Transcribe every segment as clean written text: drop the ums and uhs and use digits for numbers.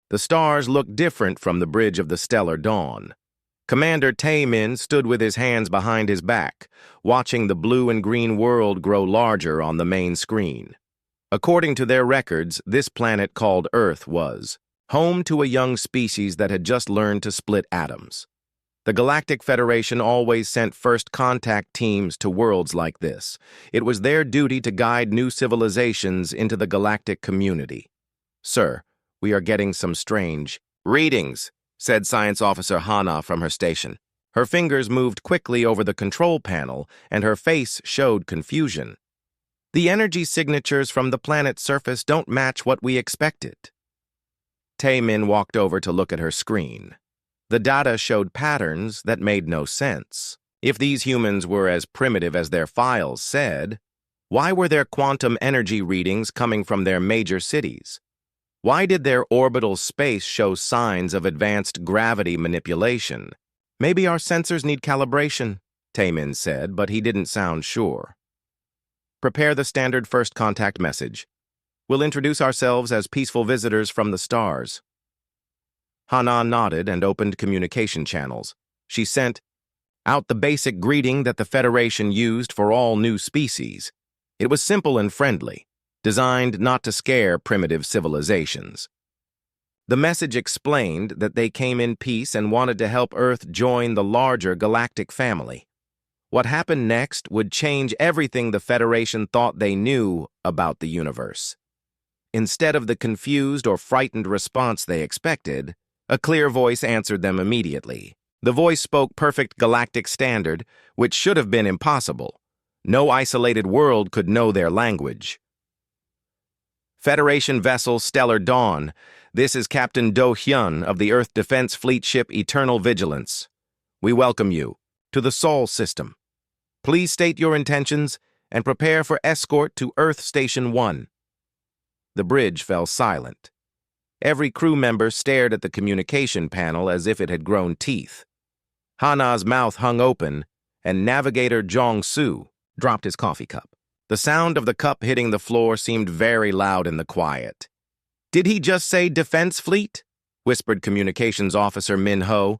The stars looked different from the bridge of the stellar dawn. Commander Taemin stood with his hands behind his back, watching the blue and green world grow larger on the main screen. According to their records, this planet called Earth was home to a young species that had just learned to split atoms. The Galactic Federation always sent first contact teams to worlds like this. It was their duty to guide new civilizations into the galactic community. "Sir, we are getting some strange readings," said Science Officer Hana from her station. Her fingers moved quickly over the control panel, and her face showed confusion. "The energy signatures from the planet's surface don't match what we expected." Taemin walked over to look at her screen. The data showed patterns that made no sense. If these humans were as primitive as their files said, why were their quantum energy readings coming from their major cities? Why did their orbital space show signs of advanced gravity manipulation? "Maybe our sensors need calibration," Taemin said, but he didn't sound sure. "Prepare the standard first contact message. We'll introduce ourselves as peaceful visitors from the stars." Hana nodded and opened communication channels. She sent out the basic greeting that the Federation used for all new species. It was simple and friendly, designed not to scare primitive civilizations. The message explained that they came in peace and wanted to help Earth join the larger galactic family. What happened next would change everything the Federation thought they knew about the universe. Instead of the confused or frightened response they expected, a clear voice answered them immediately. The voice spoke perfect galactic standard, which should have been impossible. No isolated world could know their language. "Federation vessel Stellar Dawn, this is Captain Do Hyun of the Earth Defense Fleet ship Eternal Vigilance. We welcome you to the Sol system. Please state your intentions and prepare for escort to Earth Station 1. The bridge fell silent. Every crew member stared at the communication panel as if it had grown teeth. Hana's mouth hung open, and Navigator Jong-soo dropped his coffee cup. The sound of the cup hitting the floor seemed very loud in the quiet. "Did he just say Defense Fleet?" whispered Communications Officer Min-ho.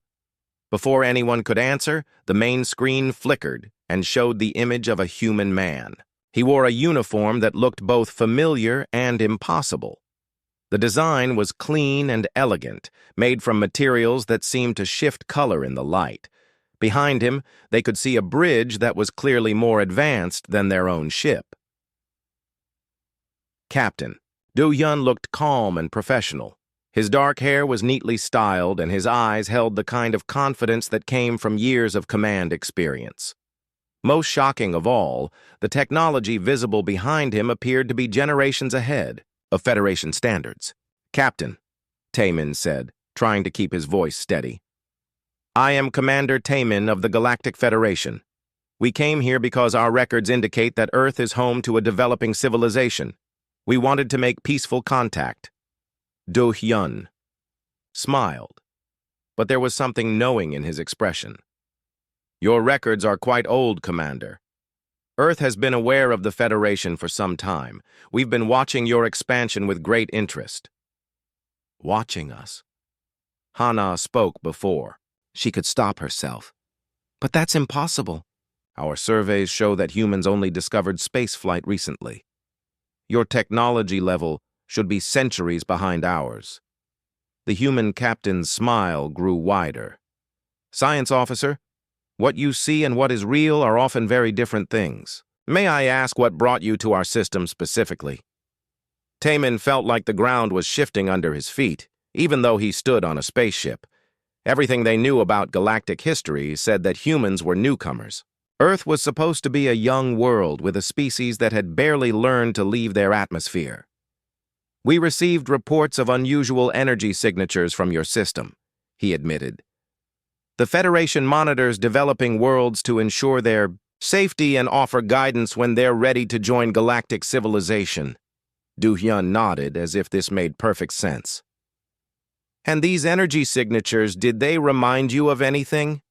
Before anyone could answer, the main screen flickered and showed the image of a human man. He wore a uniform that looked both familiar and impossible. The design was clean and elegant, made from materials that seemed to shift color in the light. Behind him, they could see a bridge that was clearly more advanced than their own ship. Captain Do Hyun looked calm and professional. His dark hair was neatly styled, and his eyes held the kind of confidence that came from years of command experience. Most shocking of all, the technology visible behind him appeared to be generations ahead of Federation standards. "Captain," Taemin said, trying to keep his voice steady. "I am Commander Taemin of the Galactic Federation. We came here because our records indicate that Earth is home to a developing civilization. We wanted to make peaceful contact." Do Hyun smiled, but there was something knowing in his expression. "Your records are quite old, Commander. Earth has been aware of the Federation for some time. We've been watching your expansion with great interest." "Watching us?" Hana spoke before she could stop herself. "But that's impossible. Our surveys show that humans only discovered spaceflight recently. Your technology level should be centuries behind ours." The human captain's smile grew wider. "Science officer, what you see and what is real are often very different things. May I ask what brought you to our system specifically?" Taemin felt like the ground was shifting under his feet, even though he stood on a spaceship. Everything they knew about galactic history said that humans were newcomers. Earth was supposed to be a young world with a species that had barely learned to leave their atmosphere. "We received reports of unusual energy signatures from your system," he admitted. "The Federation monitors developing worlds to ensure their safety and offer guidance when they're ready to join galactic civilization." Do Hyun nodded as if this made perfect sense. "And these energy signatures, did they remind you of anything?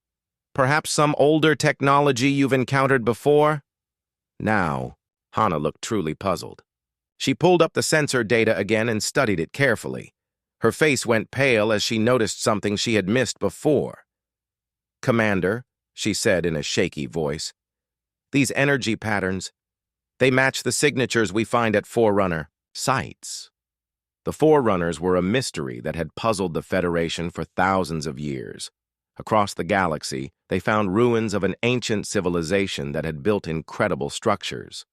Perhaps some older technology you've encountered before?" Now, Hana looked truly puzzled. She pulled up the sensor data again and studied it carefully. Her face went pale as she noticed something she had missed before. "Commander," she said in a shaky voice, "these energy patterns, they match the signatures we find at Forerunner sites." The Forerunners were a mystery that had puzzled the Federation for thousands of years. Across the galaxy, they found ruins of an ancient civilization that had built incredible structures.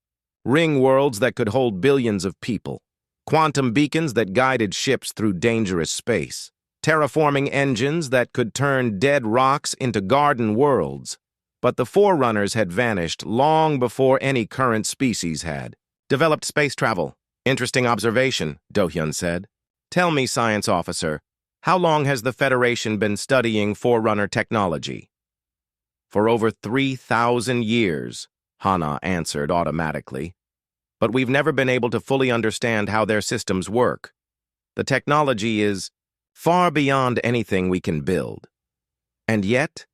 Ring worlds that could hold billions of people. Quantum beacons that guided ships through dangerous space. Terraforming engines that could turn dead rocks into garden worlds. But the Forerunners had vanished long before any current species had. "Developed space travel. Interesting observation," Do-hyun said. "Tell me, science officer, how long has the Federation been studying Forerunner technology?" "For over 3,000 years, Hana answered automatically. "But we've never been able to fully understand how their systems work. The technology is far beyond anything we can build." "And yet,"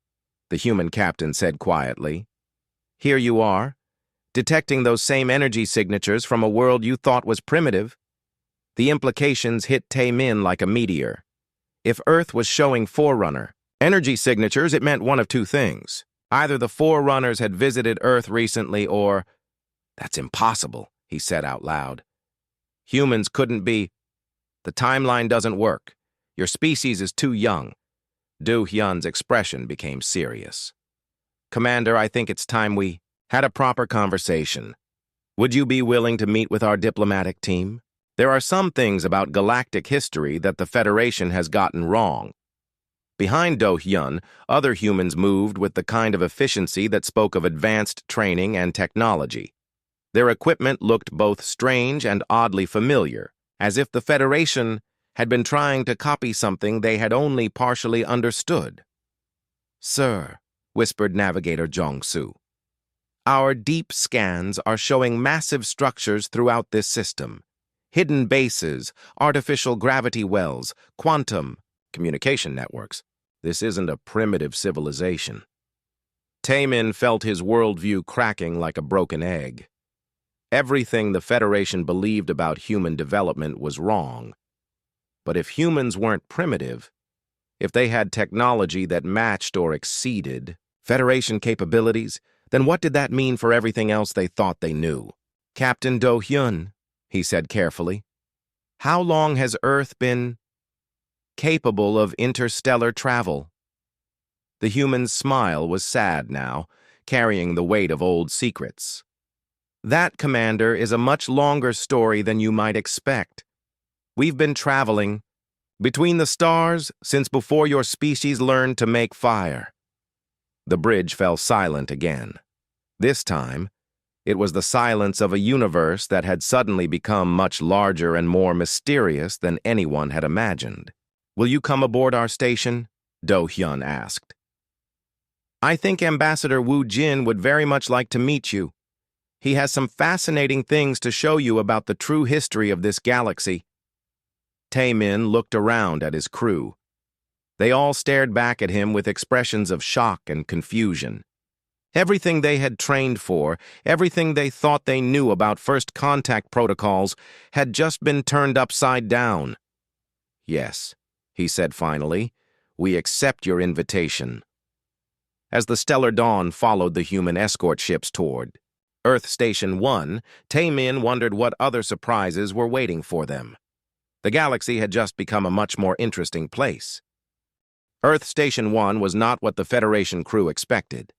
the human captain said quietly, "here you are, detecting those same energy signatures from a world you thought was primitive." The implications hit Tae-min like a meteor. If Earth was showing Forerunner energy signatures, it meant one of two things. Either the Forerunners had visited Earth recently or... "That's impossible," he said out loud. "Humans couldn't be... The timeline doesn't work. Your species is too young." Do-hyun's expression became serious. "Commander, I think it's time we had a proper conversation. Would you be willing to meet with our diplomatic team? There are some things about galactic history that the Federation has gotten wrong." Behind Do-hyun, other humans moved with the kind of efficiency that spoke of advanced training and technology. Their equipment looked both strange and oddly familiar, as if the Federation had been trying to copy something they had only partially understood. "Sir," whispered Navigator Jong-soo, "our deep scans are showing massive structures throughout this system. Hidden bases, artificial gravity wells, quantum communication networks. This isn't a primitive civilization." Tae-min felt his worldview cracking like a broken egg. Everything the Federation believed about human development was wrong. But if humans weren't primitive, if they had technology that matched or exceeded Federation capabilities, then what did that mean for everything else they thought they knew? "Captain Do-hyun," he said carefully, "how long has Earth been capable of interstellar travel?" The human's smile was sad now, carrying the weight of old secrets. "That, Commander, is a much longer story than you might expect. We've been traveling between the stars since before your species learned to make fire." The bridge fell silent again. This time, it was the silence of a universe that had suddenly become much larger and more mysterious than anyone had imagined. "Will you come aboard our station?" Do-hyun asked. "I think Ambassador Woo Jin would very much like to meet you. He has some fascinating things to show you about the true history of this galaxy." Tae-min looked around at his crew. They all stared back at him with expressions of shock and confusion. Everything they had trained for, everything they thought they knew about first contact protocols, had just been turned upside down. "Yes," he said finally, "we accept your invitation." As the stellar dawn followed the human escort ships toward Earth Station 1, Tae-min wondered what other surprises were waiting for them. The galaxy had just become a much more interesting place. Earth Station 1 was not what the Federation crew expected.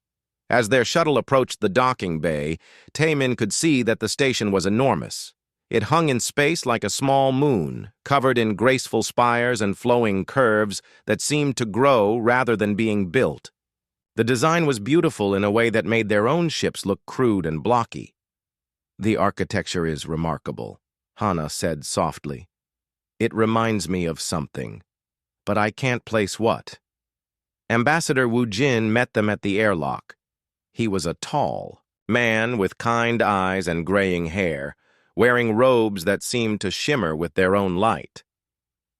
As their shuttle approached the docking bay, Tae-min could see that the station was enormous. It hung in space like a small moon, covered in graceful spires and flowing curves that seemed to grow rather than being built. The design was beautiful in a way that made their own ships look crude and blocky. "The architecture is remarkable," Hana said softly. "It reminds me of something, but I can't place what." Ambassador Woo Jin met them at the airlock. He was a tall man with kind eyes and graying hair, wearing robes that seemed to shimmer with their own light.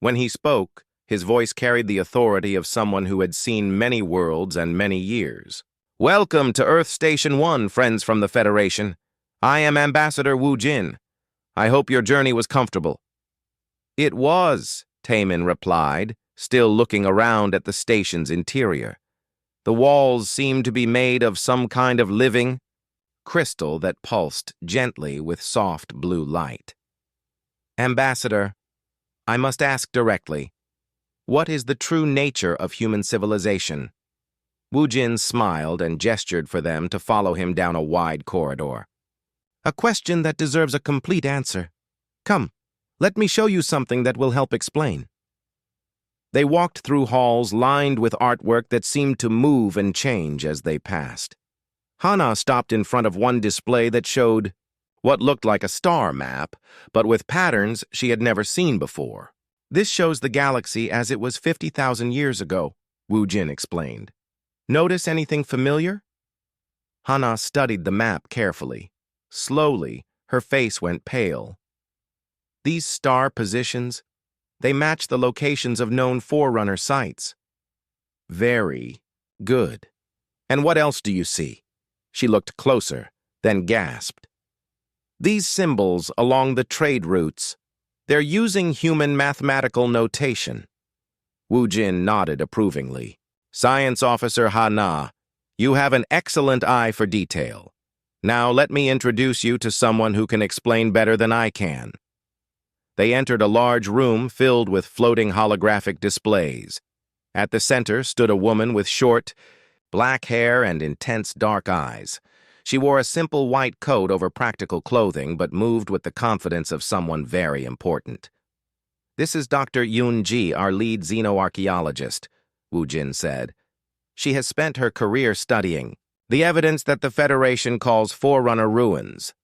When he spoke, his voice carried the authority of someone who had seen many worlds and many years. "Welcome to Earth Station 1, friends from the Federation. I am Ambassador Woo Jin. I hope your journey was comfortable." "It was," Taemin replied, still looking around at the station's interior. The walls seemed to be made of some kind of living crystal that pulsed gently with soft blue light. Ambassador, I must ask directly, what is the true nature of human civilization? Wu Jin smiled and gestured for them to follow him down a wide corridor. A question that deserves a complete answer. Come, let me show you something that will help explain. They walked through halls lined with artwork that seemed to move and change as they passed. Hana stopped in front of one display that showed what looked like a star map, but with patterns she had never seen before. This shows the galaxy as it was 50,000 years ago, Wu Jin explained. Notice anything familiar? Hana studied the map carefully. Slowly, her face went pale. These star positions, they match the locations of known Forerunner sites. Very good. And what else do you see? She looked closer, then gasped. These symbols along the trade routes, they're using human mathematical notation. Wu Jin nodded approvingly. Science Officer Hana, you have an excellent eye for detail. Now let me introduce you to someone who can explain better than I can. They entered a large room filled with floating holographic displays. At the center stood a woman with short, black hair and intense dark eyes. She wore a simple white coat over practical clothing, but moved with the confidence of someone very important. This is Dr. Yoon-ji, our lead xenoarchaeologist, Wu Jin said. She has spent her career studying the evidence that the Federation calls Forerunner ruins.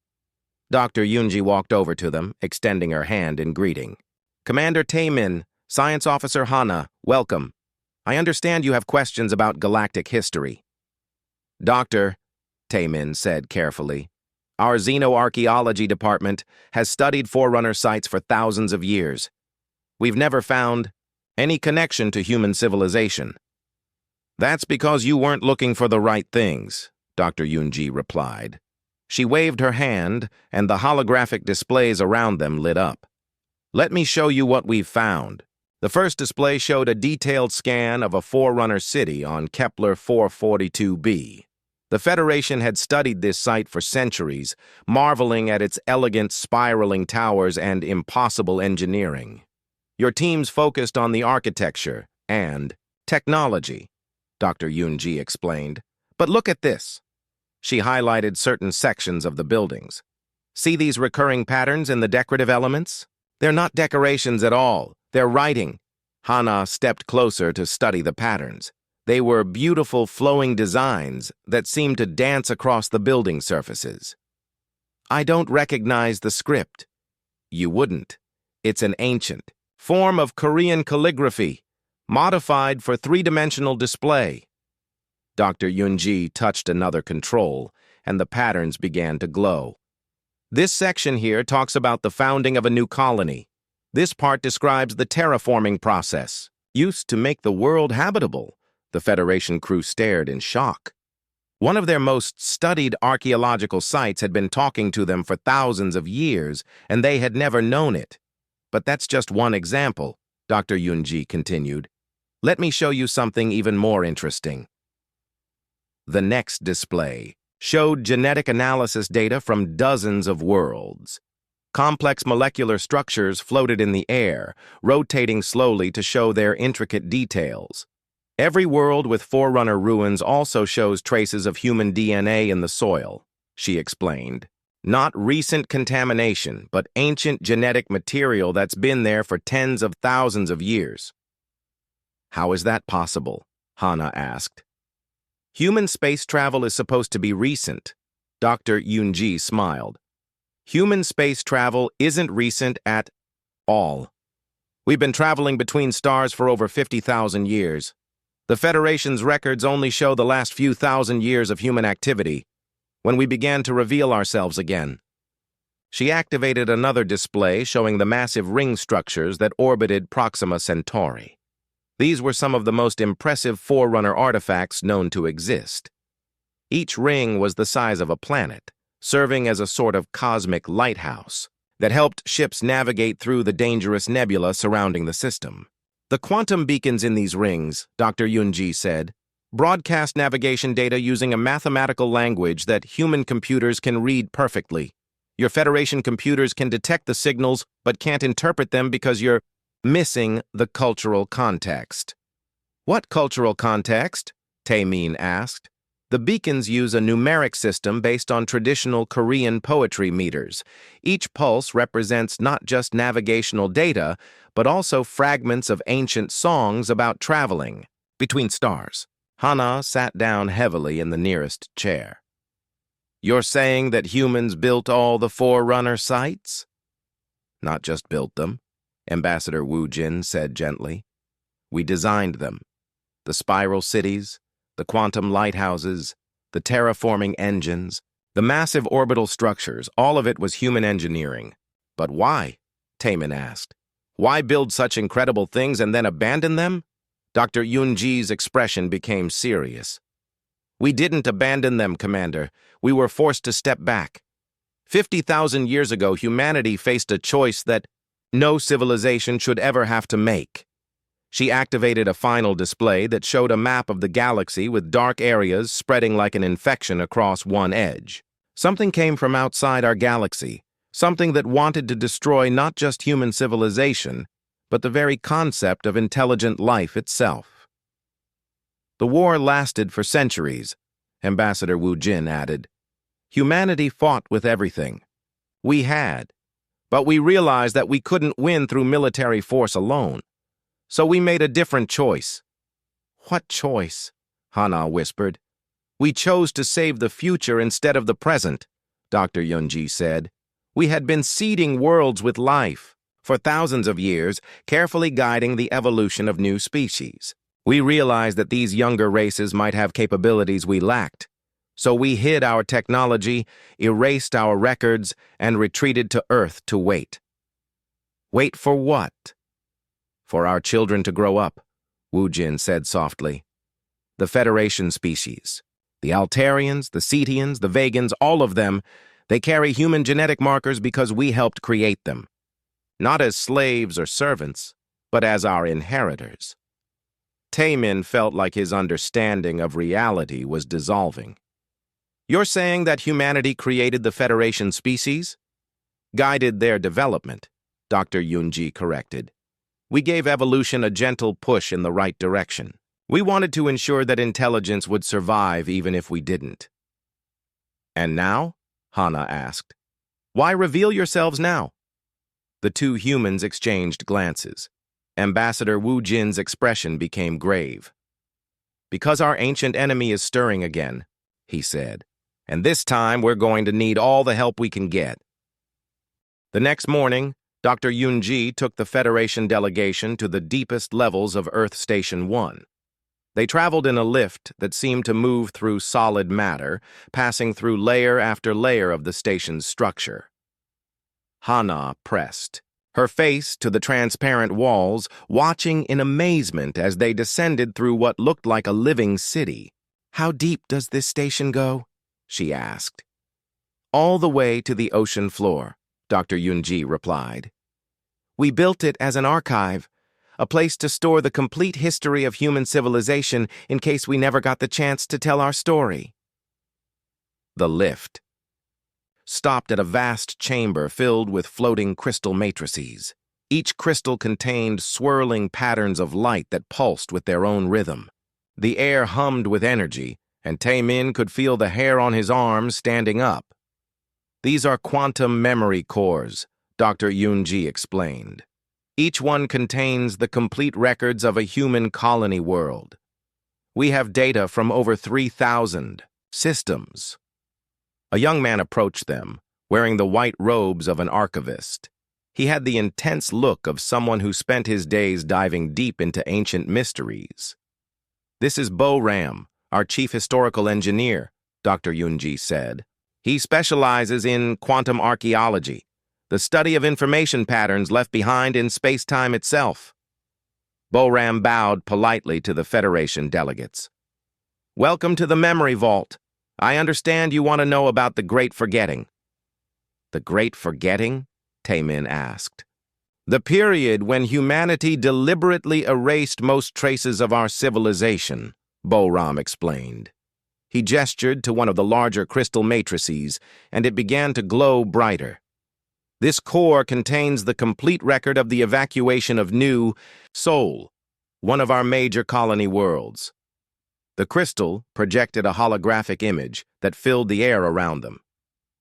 Dr. Yoon-ji walked over to them, extending her hand in greeting. Commander Taemin, Science Officer Hana, welcome. I understand you have questions about galactic history. Doctor, Taemin said carefully, our xenoarchaeology department has studied Forerunner sites for thousands of years. We've never found any connection to human civilization. That's because you weren't looking for the right things, Dr. Yoon-ji replied. She waved her hand, and the holographic displays around them lit up. Let me show you what we've found. The first display showed a detailed scan of a Forerunner city on Kepler 442b. The Federation had studied this site for centuries, marveling at its elegant spiraling towers and impossible engineering. Your teams focused on the architecture and technology, Dr. Yoon-ji explained. But look at this. She highlighted certain sections of the buildings. See these recurring patterns in the decorative elements? They're not decorations at all. They're writing. Hana stepped closer to study the patterns. They were beautiful flowing designs that seemed to dance across the building surfaces. I don't recognize the script. You wouldn't. It's an ancient form of Korean calligraphy, modified for three-dimensional display. Dr. Yoon-ji touched another control, and the patterns began to glow. This section here talks about the founding of a new colony. This part describes the terraforming process, used to make the world habitable. The Federation crew stared in shock. One of their most studied archaeological sites had been talking to them for thousands of years, and they had never known it. But that's just one example, Dr. Yoon-ji continued. Let me show you something even more interesting. The next display showed genetic analysis data from dozens of worlds. Complex molecular structures floated in the air, rotating slowly to show their intricate details. Every world with Forerunner ruins also shows traces of human DNA in the soil, she explained. Not recent contamination, but ancient genetic material that's been there for tens of thousands of years. How is that possible? Hana asked. Human space travel is supposed to be recent. Dr. Yoon-ji smiled. Human space travel isn't recent at all. We've been traveling between stars for over 50,000 years. The Federation's records only show the last few thousand years of human activity, when we began to reveal ourselves again. She activated another display showing the massive ring structures that orbited Proxima Centauri. These were some of the most impressive Forerunner artifacts known to exist. Each ring was the size of a planet, serving as a sort of cosmic lighthouse. that helped ships navigate through the dangerous nebula surrounding the system. The quantum beacons in these rings, Dr. Yunji said, broadcast navigation data using a mathematical language that human computers can read perfectly. Your Federation computers can detect the signals but can't interpret them because you're missing the cultural context. What cultural context? Taemin asked. The beacons use a numeric system based on traditional Korean poetry meters. Each pulse represents not just navigational data, but also fragments of ancient songs about traveling between stars. Hana sat down heavily in the nearest chair. You're saying that humans built all the Forerunner sites? Not just built them, Ambassador Wu Jin said gently. We designed them. The spiral cities, the quantum lighthouses, the terraforming engines, the massive orbital structures, all of it was human engineering. But why? Taemin asked. Why build such incredible things and then abandon them? Dr. Yunji's expression became serious. We didn't abandon them, Commander. We were forced to step back. 50,000 years ago, humanity faced a choice that no civilization should ever have to make. She activated a final display that showed a map of the galaxy with dark areas spreading like an infection across one edge. Something came from outside our galaxy, something that wanted to destroy not just human civilization, but the very concept of intelligent life itself. The war lasted for centuries, Ambassador Wu Jin added. Humanity fought with everything. We had, but we realized that we couldn't win through military force alone. So we made a different choice. What choice? Hana whispered. We chose to save the future instead of the present, Dr. Yunji said. We had been seeding worlds with life for thousands of years, carefully guiding the evolution of new species. We realized that these younger races might have capabilities we lacked. So we hid our technology, erased our records, and retreated to Earth to wait. Wait for what? For our children to grow up, Wu Jin said softly. The Federation species, the Altarians, the Cetians, the Vegans, all of them, they carry human genetic markers because we helped create them. Not as slaves or servants, but as our inheritors. Taemin felt like his understanding of reality was dissolving. You're saying that humanity created the Federation species? Guided their development, Dr. Yunji corrected. We gave evolution a gentle push in the right direction. We wanted to ensure that intelligence would survive even if we didn't. And now? Hana asked. Why reveal yourselves now? The two humans exchanged glances. Ambassador Wu Jin's expression became grave. Because our ancient enemy is stirring again, he said. And this time we're going to need all the help we can get. The next morning, Dr. Yunji took the Federation delegation to the deepest levels of Earth Station 1. They traveled in a lift that seemed to move through solid matter, passing through layer after layer of the station's structure. Hana pressed, her face to the transparent walls, watching in amazement as they descended through what looked like a living city. How deep does this station go? She asked. All the way to the ocean floor, Dr. Yunji replied. We built it as an archive, a place to store the complete history of human civilization in case we never got the chance to tell our story. The lift stopped at a vast chamber filled with floating crystal matrices. Each crystal contained swirling patterns of light that pulsed with their own rhythm. The air hummed with energy, and Taemin could feel the hair on his arms standing up. These are quantum memory cores, Dr. Yunji explained. Each one contains the complete records of a human colony world. We have data from over 3,000 systems. A young man approached them, wearing the white robes of an archivist. He had the intense look of someone who spent his days diving deep into ancient mysteries. This is Bo Ram, our chief historical engineer, Dr. Yunji said. He specializes in quantum archaeology, the study of information patterns left behind in space-time itself. Bo Ram bowed politely to the Federation delegates. Welcome to the Memory Vault. I understand you want to know about the Great Forgetting. The Great Forgetting? Taemin asked. The period when humanity deliberately erased most traces of our civilization, Boram explained. He gestured to one of the larger crystal matrices, and it began to glow brighter. This core contains the complete record of the evacuation of New Sol, one of our major colony worlds. The crystal projected a holographic image that filled the air around them.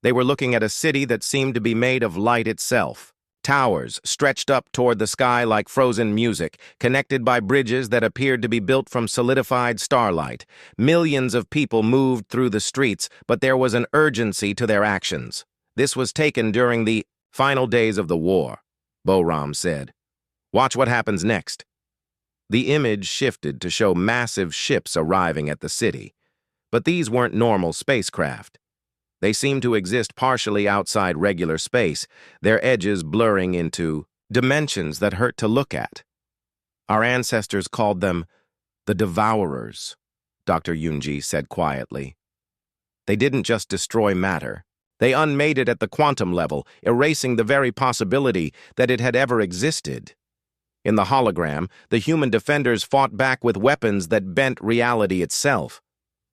They were looking at a city that seemed to be made of light itself. Towers stretched up toward the sky like frozen music, connected by bridges that appeared to be built from solidified starlight. Millions of people moved through the streets, but there was an urgency to their actions. This was taken during the final days of the war, Boram said. Watch what happens next. The image shifted to show massive ships arriving at the city. But these weren't normal spacecraft. They seemed to exist partially outside regular space, their edges blurring into dimensions that hurt to look at. Our ancestors called them the Devourers, Dr. Yunji said quietly. They didn't just destroy matter. They unmade it at the quantum level, erasing the very possibility that it had ever existed. In the hologram, the human defenders fought back with weapons that bent reality itself.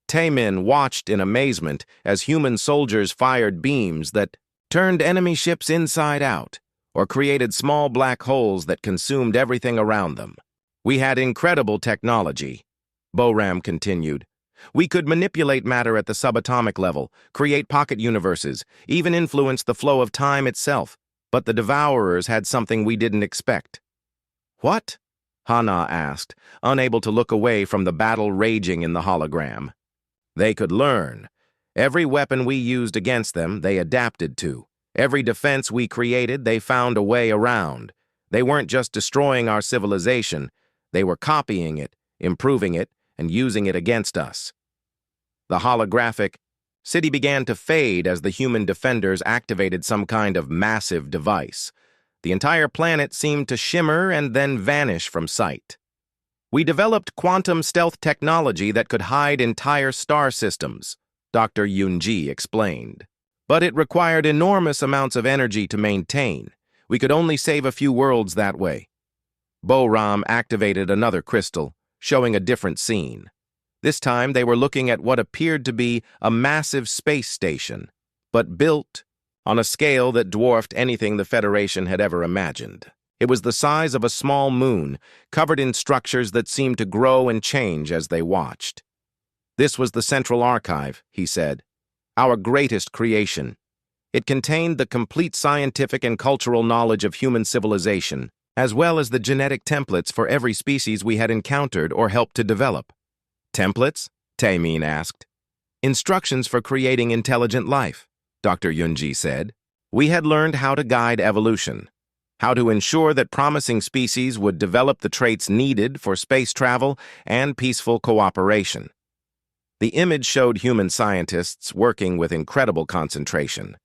Taemin watched in amazement as human soldiers fired beams that turned enemy ships inside out, or created small black holes that consumed everything around them. We had incredible technology, Boram continued. We could manipulate matter at the subatomic level, create pocket universes, even influence the flow of time itself. But the Devourers had something we didn't expect. What? Hana asked, unable to look away from the battle raging in the hologram. They could learn. Every weapon we used against them, they adapted to. Every defense we created, they found a way around. They weren't just destroying our civilization. They were copying it, improving it, and using it against us. The holographic city began to fade as the human defenders activated some kind of massive device. The entire planet seemed to shimmer and then vanish from sight. We developed quantum stealth technology that could hide entire star systems, Dr. Yunji explained. But it required enormous amounts of energy to maintain. We could only save a few worlds that way. Boram activated another crystal, showing a different scene. This time they were looking at what appeared to be a massive space station, but built on a scale that dwarfed anything the Federation had ever imagined. It was the size of a small moon, covered in structures that seemed to grow and change as they watched. This was the Central Archive, he said, our greatest creation. It contained the complete scientific and cultural knowledge of human civilization, as well as the genetic templates for every species we had encountered or helped to develop. Templates? Taemin asked. Instructions for creating intelligent life, Dr. Yunji said. We had learned how to guide evolution, how to ensure that promising species would develop the traits needed for space travel and peaceful cooperation. The image showed human scientists working with incredible concentration.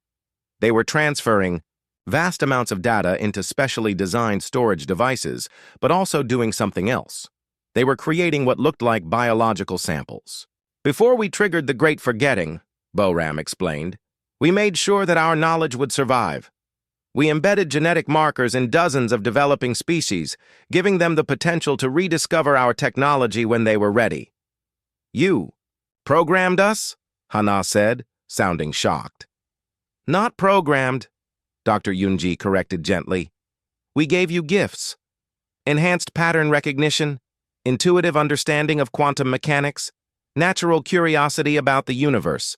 They were transferring vast amounts of data into specially designed storage devices, but also doing something else. They were creating what looked like biological samples. Before we triggered the Great Forgetting, Boram explained, we made sure that our knowledge would survive. We embedded genetic markers in dozens of developing species, giving them the potential to rediscover our technology when they were ready. You programmed us? Hana said, sounding shocked. Not programmed, Dr. Yunji corrected gently. We gave you gifts. Enhanced pattern recognition, intuitive understanding of quantum mechanics, natural curiosity about the universe.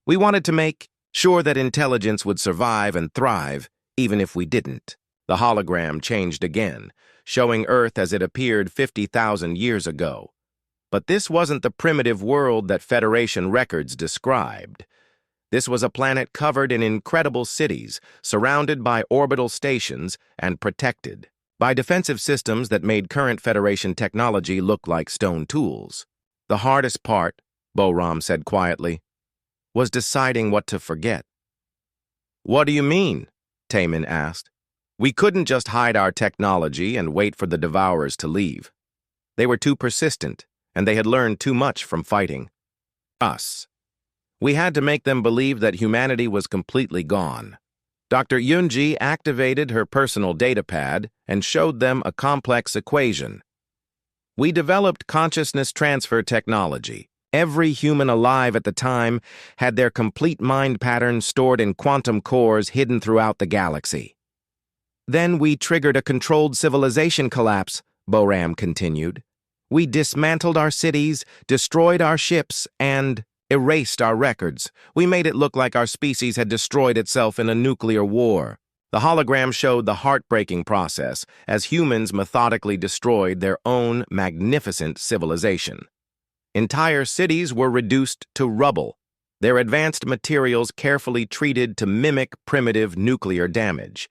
We wanted to make sure that intelligence would survive and thrive, even if we didn't. The hologram changed again, showing Earth as it appeared 50,000 years ago. But this wasn't the primitive world that Federation records described. This was a planet covered in incredible cities, surrounded by orbital stations and protected by defensive systems that made current Federation technology look like stone tools. The hardest part, Boram said quietly, was deciding what to forget. What do you mean? Taemin asked. We couldn't just hide our technology and wait for the Devourers to leave. They were too persistent, and they had learned too much from fighting us. We had to make them believe that humanity was completely gone. Dr. Yunji activated her personal datapad and showed them a complex equation. We developed consciousness transfer technology. Every human alive at the time had their complete mind patterns stored in quantum cores hidden throughout the galaxy. Then we triggered a controlled civilization collapse, Boram continued. We dismantled our cities, destroyed our ships, and erased our records. We made it look like our species had destroyed itself in a nuclear war. The hologram showed the heartbreaking process as humans methodically destroyed their own magnificent civilization. Entire cities were reduced to rubble, their advanced materials carefully treated to mimic primitive nuclear damage.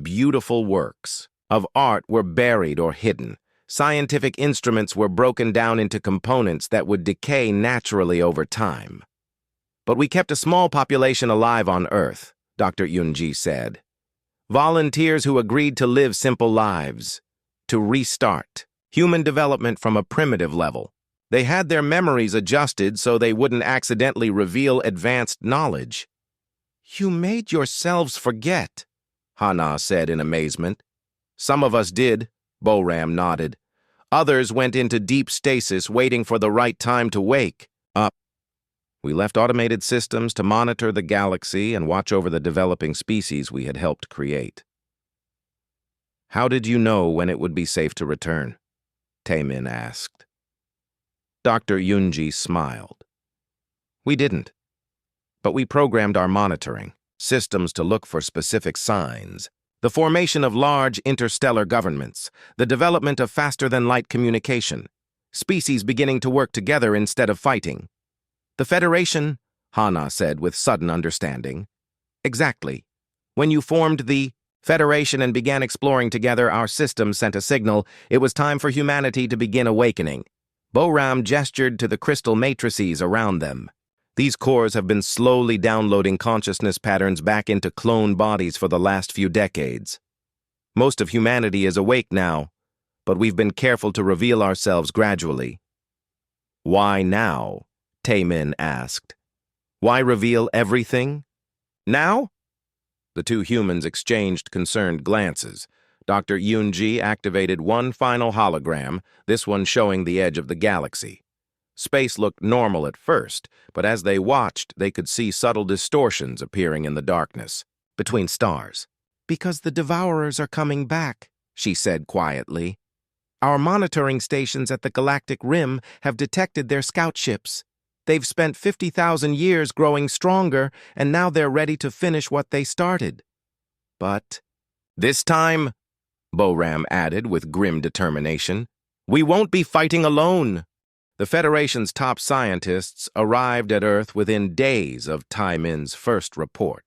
Beautiful works of art were buried or hidden. Scientific instruments were broken down into components that would decay naturally over time. But we kept a small population alive on Earth, Dr. Yunji said. Volunteers who agreed to live simple lives, to restart human development from a primitive level. They had their memories adjusted so they wouldn't accidentally reveal advanced knowledge. You made yourselves forget, Hana said in amazement. Some of us did, Boram nodded. Others went into deep stasis waiting for the right time to wake up. We left automated systems to monitor the galaxy and watch over the developing species we had helped create. How did you know when it would be safe to return? Taemin asked. Dr. Yunji smiled. We didn't. But we programmed our monitoring systems to look for specific signs. The formation of large interstellar governments, the development of faster-than-light communication, species beginning to work together instead of fighting. The Federation, Hana said with sudden understanding. Exactly. When you formed the Federation and began exploring together, our system sent a signal it was time for humanity to begin awakening. Boram gestured to the crystal matrices around them. These cores have been slowly downloading consciousness patterns back into clone bodies for the last few decades. Most of humanity is awake now, but we've been careful to reveal ourselves gradually. Why now? Taemin asked. Why reveal everything? Now? The two humans exchanged concerned glances. Dr. Yunji activated one final hologram, this one showing the edge of the galaxy. Space looked normal at first, but as they watched, they could see subtle distortions appearing in the darkness, between stars. Because the Devourers are coming back, she said quietly. Our monitoring stations at the Galactic Rim have detected their scout ships. They've spent 50,000 years growing stronger, and now they're ready to finish what they started. But this time, Boram added with grim determination, we won't be fighting alone. The Federation's top scientists arrived at Earth within days of Taemin's first report.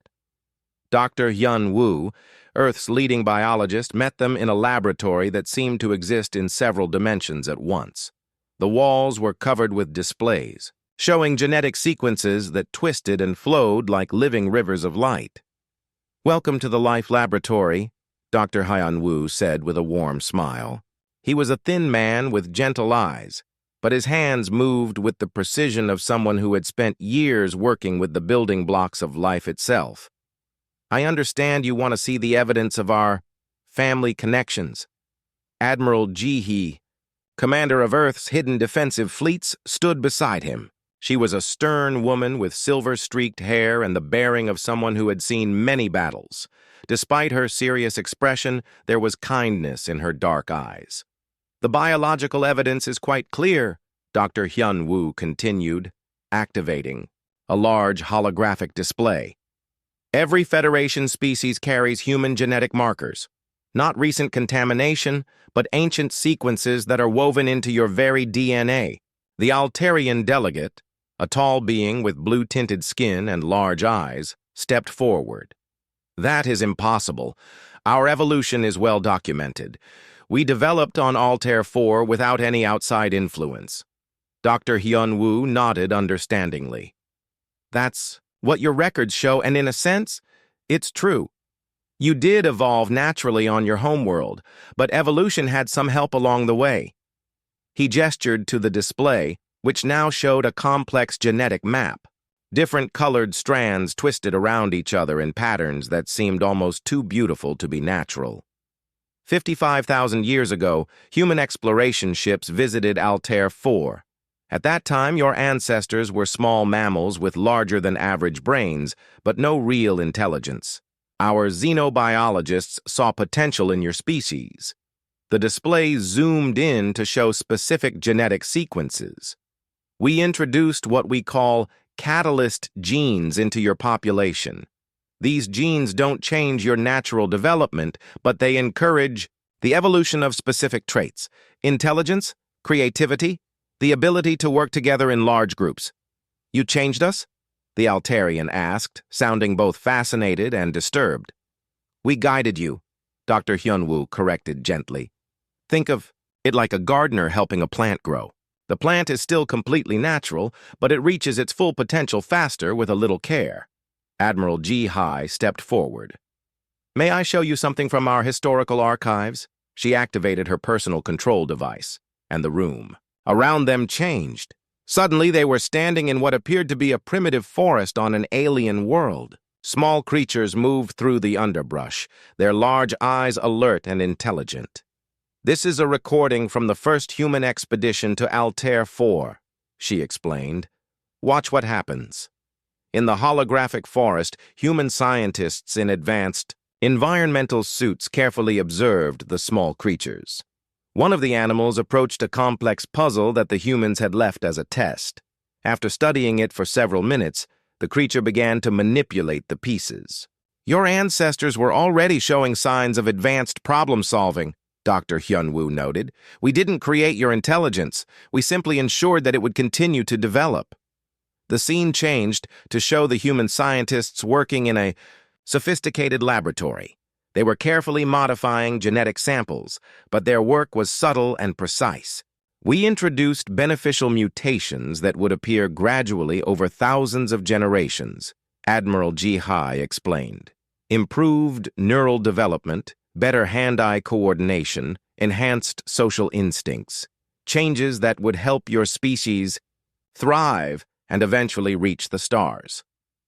Dr. Hyun Woo, Earth's leading biologist, met them in a laboratory that seemed to exist in several dimensions at once. The walls were covered with displays, showing genetic sequences that twisted and flowed like living rivers of light. Welcome to the Life Laboratory, Dr. Hyun Woo said with a warm smile. He was a thin man with gentle eyes, but his hands moved with the precision of someone who had spent years working with the building blocks of life itself. I understand you want to see the evidence of our family connections. Admiral Ji-hee, commander of Earth's hidden defensive fleets, stood beside him. She was a stern woman with silver-streaked hair and the bearing of someone who had seen many battles. Despite her serious expression, there was kindness in her dark eyes. The biological evidence is quite clear, Dr. Hyun Woo continued, activating a large holographic display. Every Federation species carries human genetic markers, not recent contamination, but ancient sequences that are woven into your very DNA. The Altarian delegate, a tall being with blue-tinted skin and large eyes, stepped forward. That is impossible. Our evolution is well documented. We developed on Altair 4 without any outside influence. Dr. Hyun Woo nodded understandingly. That's what your records show, and in a sense, it's true. You did evolve naturally on your homeworld, but evolution had some help along the way. He gestured to the display, which now showed a complex genetic map. Different colored strands twisted around each other in patterns that seemed almost too beautiful to be natural. 55,000 years ago, human exploration ships visited Altair 4. At that time, your ancestors were small mammals with larger-than-average brains, but no real intelligence. Our xenobiologists saw potential in your species. The display zoomed in to show specific genetic sequences. We introduced what we call catalyst genes into your population. These genes don't change your natural development, but they encourage the evolution of specific traits: intelligence, creativity, the ability to work together in large groups. You changed us? The Altarian asked, sounding both fascinated and disturbed. We guided you, Dr. Hyunwoo corrected gently. Think of it like a gardener helping a plant grow. The plant is still completely natural, but it reaches its full potential faster with a little care. Admiral Ji Hai stepped forward. May I show you something from our historical archives? She activated her personal control device, and the room around them changed. Suddenly, they were standing in what appeared to be a primitive forest on an alien world. Small creatures moved through the underbrush, their large eyes alert and intelligent. This is a recording from the first human expedition to Altair 4, she explained. Watch what happens. In the holographic forest, human scientists in advanced environmental suits carefully observed the small creatures. One of the animals approached a complex puzzle that the humans had left as a test. After studying it for several minutes, the creature began to manipulate the pieces. Your ancestors were already showing signs of advanced problem-solving, Dr. Hyunwoo noted. We didn't create your intelligence. We simply ensured that it would continue to develop. The scene changed to show the human scientists working in a sophisticated laboratory. They were carefully modifying genetic samples, but their work was subtle and precise. We introduced beneficial mutations that would appear gradually over thousands of generations, Admiral Ji Hai explained. Improved neural development, better hand-eye coordination, enhanced social instincts, changes that would help your species thrive and eventually reach the stars.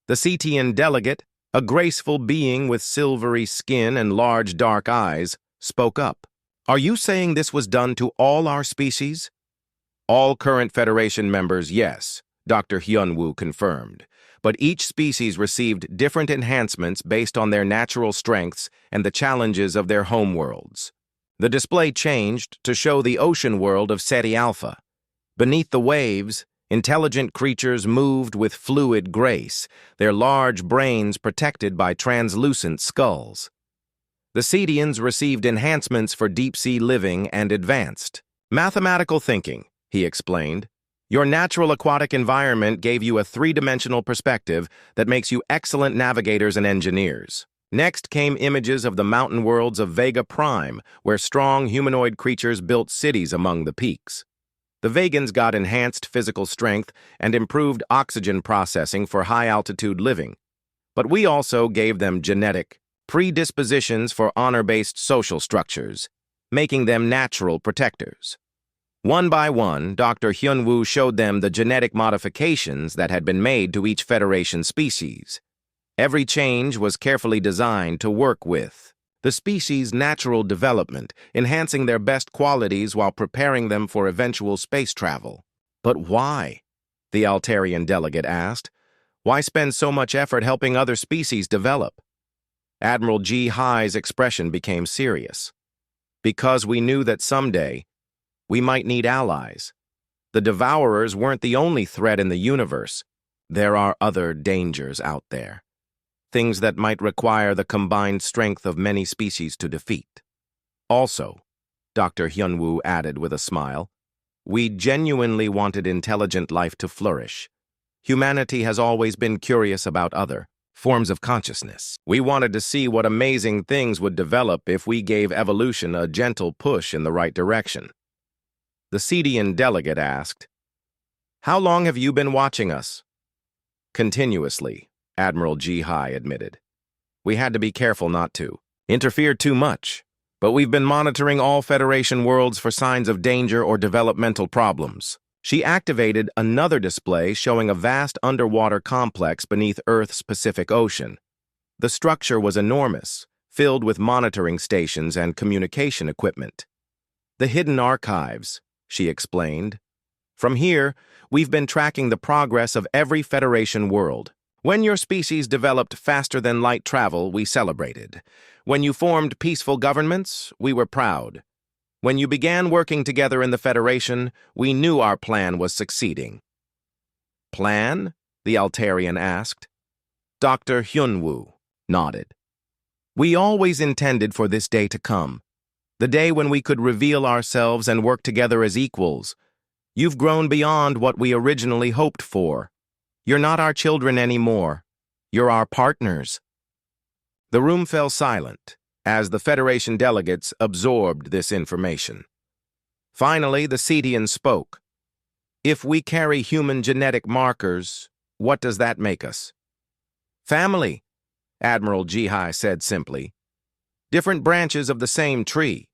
The CTN delegate, a graceful being with silvery skin and large dark eyes, spoke up. Are you saying this was done to all our species? All current Federation members, yes, Dr. Hyunwoo confirmed. But each species received different enhancements based on their natural strengths and the challenges of their homeworlds. The display changed to show the ocean world of Ceti Alpha. Beneath the waves, intelligent creatures moved with fluid grace, their large brains protected by translucent skulls. The Cetians received enhancements for deep-sea living and advanced mathematical thinking, he explained. Your natural aquatic environment gave you a three-dimensional perspective that makes you excellent navigators and engineers. Next came images of the mountain worlds of Vega Prime, where strong humanoid creatures built cities among the peaks. The Vegans got enhanced physical strength and improved oxygen processing for high-altitude living. But we also gave them genetic predispositions for honor-based social structures, making them natural protectors. One by one, Dr. Hyunwoo showed them the genetic modifications that had been made to each Federation species. Every change was carefully designed to work with the species' natural development, enhancing their best qualities while preparing them for eventual space travel. But why? The Altarian delegate asked. Why spend so much effort helping other species develop? Admiral Ji Hai's expression became serious. Because we knew that someday, we might need allies. The Devourers weren't the only threat in the universe. There are other dangers out there. Things that might require the combined strength of many species to defeat. Also, Dr. Hyunwoo added with a smile, we genuinely wanted intelligent life to flourish. Humanity has always been curious about other forms of consciousness. We wanted to see what amazing things would develop if we gave evolution a gentle push in the right direction. The Cetian delegate asked, How long have you been watching us? Continuously, Admiral Ji Hai admitted. We had to be careful not to interfere too much, but we've been monitoring all Federation worlds for signs of danger or developmental problems. She activated another display showing a vast underwater complex beneath Earth's Pacific Ocean. The structure was enormous, filled with monitoring stations and communication equipment. "The hidden archives," she explained. "From here, we've been tracking the progress of every Federation world. When your species developed faster-than-light travel, we celebrated. When you formed peaceful governments, we were proud. When you began working together in the Federation, we knew our plan was succeeding." "Plan?" the Altarian asked. Dr. Hyunwoo nodded. "We always intended for this day to come, the day when we could reveal ourselves and work together as equals. You've grown beyond what we originally hoped for. You're not our children anymore. You're our partners." The room fell silent as the Federation delegates absorbed this information. Finally, the Cetian spoke. "If we carry human genetic markers, what does that make us?" "Family," Admiral Jihai said simply. "Different branches of the same tree.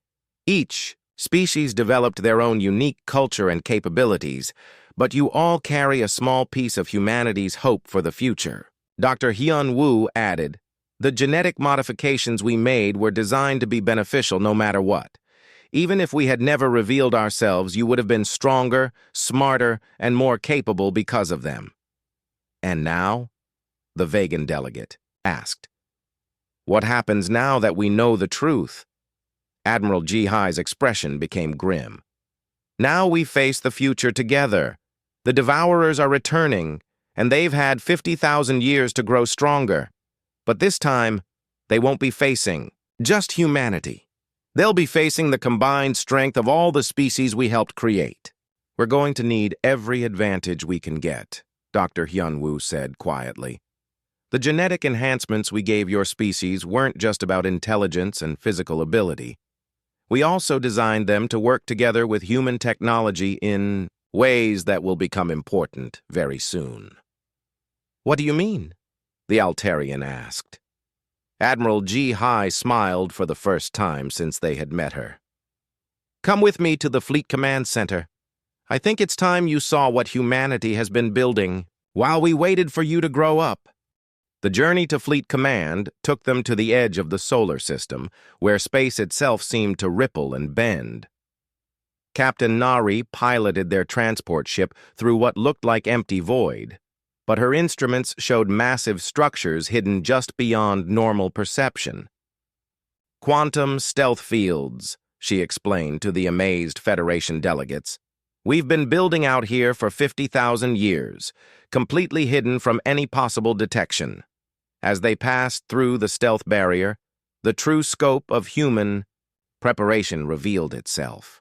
Each species developed their own unique culture and capabilities, but you all carry a small piece of humanity's hope for the future." Dr. Hyun-woo added, "The genetic modifications we made were designed to be beneficial no matter what. Even if we had never revealed ourselves, you would have been stronger, smarter, and more capable because of them." "And now?" the Vegan delegate asked. "What happens now that we know the truth?" Admiral Jihai's expression became grim. "Now we face the future together. The Devourers are returning, and they've had 50,000 years to grow stronger. But this time, they won't be facing just humanity. They'll be facing the combined strength of all the species we helped create. We're going to need every advantage we can get," Dr. Hyun-woo said quietly. "The genetic enhancements we gave your species weren't just about intelligence and physical ability. We also designed them to work together with human technology in ways that will become important very soon." "What do you mean?" the Altarian asked. Admiral Jihai smiled for the first time since they had met her. "Come with me to the Fleet Command Center. I think it's time you saw what humanity has been building while we waited for you to grow up." The journey to Fleet Command took them to the edge of the solar system, where space itself seemed to ripple and bend. Captain Nari piloted their transport ship through what looked like empty void, but her instruments showed massive structures hidden just beyond normal perception. "Quantum stealth fields," she explained to the amazed Federation delegates. "We've been building out here for 50,000 years, completely hidden from any possible detection." As they passed through the stealth barrier, the true scope of human preparation revealed itself.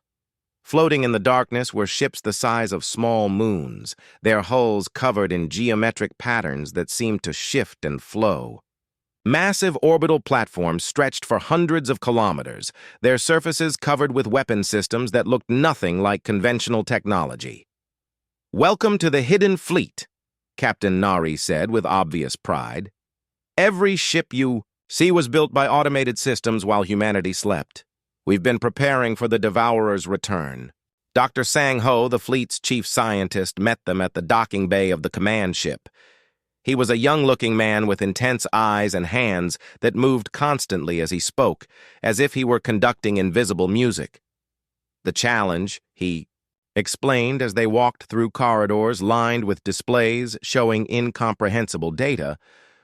Floating in the darkness were ships the size of small moons, their hulls covered in geometric patterns that seemed to shift and flow. Massive orbital platforms stretched for hundreds of kilometers, their surfaces covered with weapon systems that looked nothing like conventional technology. "Welcome to the Hidden Fleet," Captain Nari said with obvious pride. "Every ship you see was built by automated systems while humanity slept. We've been preparing for the Devourer's return." Dr. Sang-ho, the fleet's chief scientist, met them at the docking bay of the command ship. He was a young-looking man with intense eyes and hands that moved constantly as he spoke, as if he were conducting invisible music. "The challenge," he explained as they walked through corridors lined with displays showing incomprehensible data,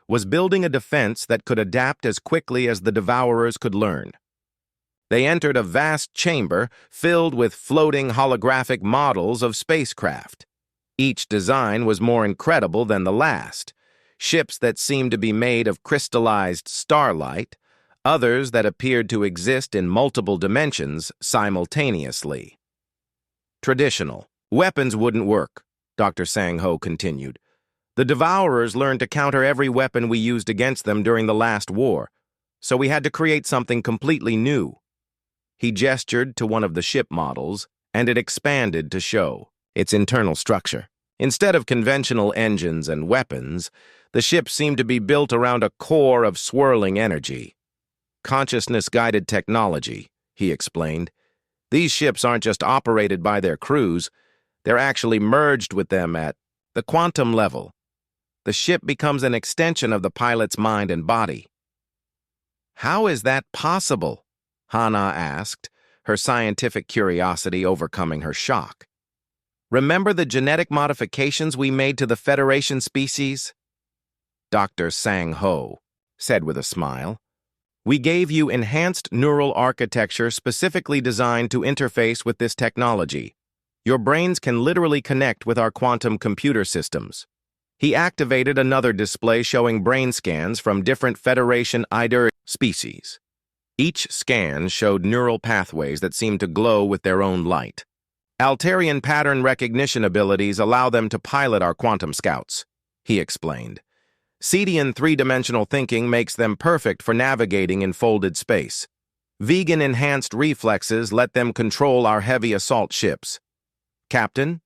was building a defense that could adapt as quickly as the Devourers could learn. They entered a vast chamber filled with floating holographic models of spacecraft. Each design was more incredible than the last. Ships that seemed to be made of crystallized starlight, others that appeared to exist in multiple dimensions simultaneously. "Traditional weapons wouldn't work," Dr. Sang-ho continued. "The Devourers learned to counter every weapon we used against them during the last war, so we had to create something completely new." He gestured to one of the ship models, and it expanded to show its internal structure. Instead of conventional engines and weapons, the ship seemed to be built around a core of swirling energy. "Consciousness-guided technology," he explained. "These ships aren't just operated by their crews, They're actually merged with them at the quantum level. The ship becomes an extension of the pilot's mind and body. How is that possible? Hana asked, her scientific curiosity overcoming her shock. Remember the genetic modifications we made to the Federation species? Dr. Sang-ho said with a smile. We gave you enhanced neural architecture specifically designed to interface with this technology. Your brains can literally connect with our quantum computer systems. He activated another display showing brain scans from different Federation IDER species. Each scan showed neural pathways that seemed to glow with their own light. Altarian pattern recognition abilities allow them to pilot our quantum scouts, he explained. Cedian three-dimensional thinking makes them perfect for navigating in folded space. Vegan-enhanced reflexes let them control our heavy assault ships. Captain?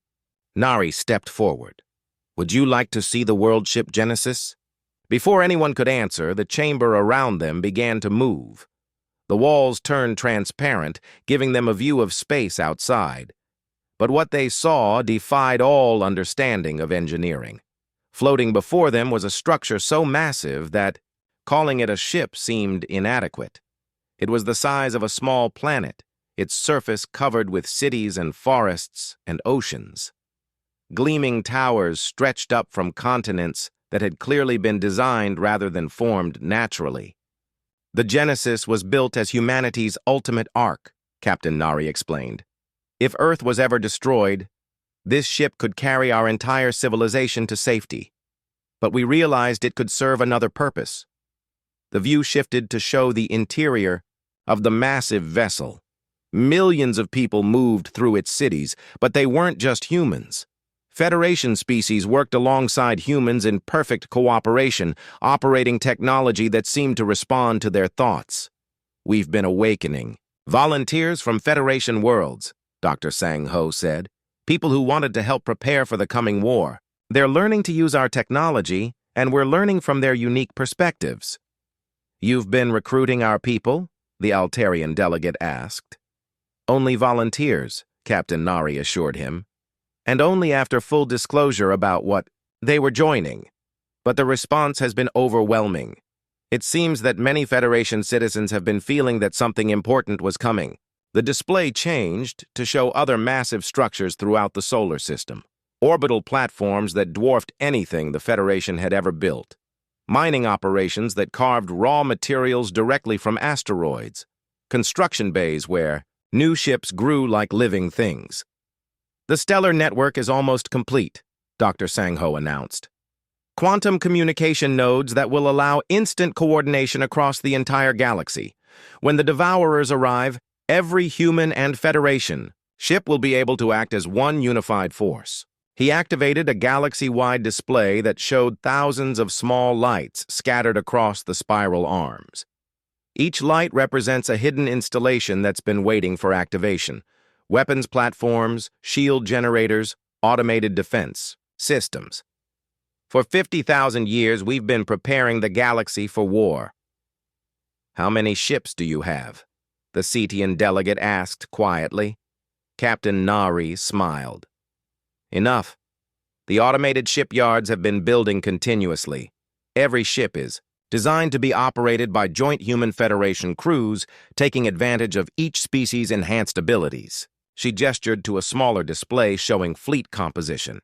Nari stepped forward. Would you like to see the world ship Genesis? Before anyone could answer, the chamber around them began to move. The walls turned transparent, giving them a view of space outside. But what they saw defied all understanding of engineering. Floating before them was a structure so massive that calling it a ship seemed inadequate. It was the size of a small planet, its surface covered with cities and forests and oceans. Gleaming towers stretched up from continents that had clearly been designed rather than formed naturally. The Genesis was built as humanity's ultimate ark, Captain Nari explained. If Earth was ever destroyed, this ship could carry our entire civilization to safety. But we realized it could serve another purpose. The view shifted to show the interior of the massive vessel. Millions of people moved through its cities, but they weren't just humans. Federation species worked alongside humans in perfect cooperation, operating technology that seemed to respond to their thoughts. We've been awakening. Volunteers from Federation worlds, Dr. Sang-ho said. People who wanted to help prepare for the coming war. They're learning to use our technology, and we're learning from their unique perspectives. You've been recruiting our people? The Altarian delegate asked. Only volunteers, Captain Nari assured him. And only after full disclosure about what they were joining. But the response has been overwhelming. It seems that many Federation citizens have been feeling that something important was coming. The display changed to show other massive structures throughout the solar system. Orbital platforms that dwarfed anything the Federation had ever built. Mining operations that carved raw materials directly from asteroids. Construction bays where new ships grew like living things. The stellar network is almost complete, Dr. Sang-ho announced. Quantum communication nodes that will allow instant coordination across the entire galaxy. When the Devourers arrive, every human and Federation ship will be able to act as one unified force. He activated a galaxy-wide display that showed thousands of small lights scattered across the spiral arms. Each light represents a hidden installation that's been waiting for activation. Weapons platforms, shield generators, automated defense systems. For 50,000 years, we've been preparing the galaxy for war. How many ships do you have? The Cetian delegate asked quietly. Captain Nari smiled. Enough. The automated shipyards have been building continuously. Every ship is designed to be operated by joint Human Federation crews, taking advantage of each species' enhanced abilities. She gestured to a smaller display showing fleet composition.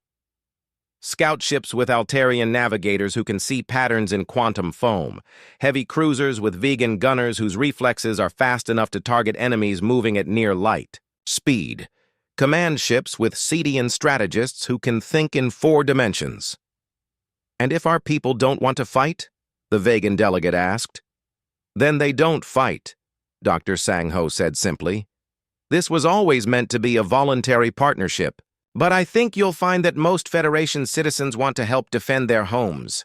Scout ships with Altarian navigators who can see patterns in quantum foam. Heavy cruisers with vegan gunners whose reflexes are fast enough to target enemies moving at near light speed. Command ships with Cedian strategists who can think in 4 dimensions. And if our people don't want to fight? The vegan delegate asked. Then they don't fight, Dr. Sang-ho said simply. This was always meant to be a voluntary partnership, but I think you'll find that most Federation citizens want to help defend their homes.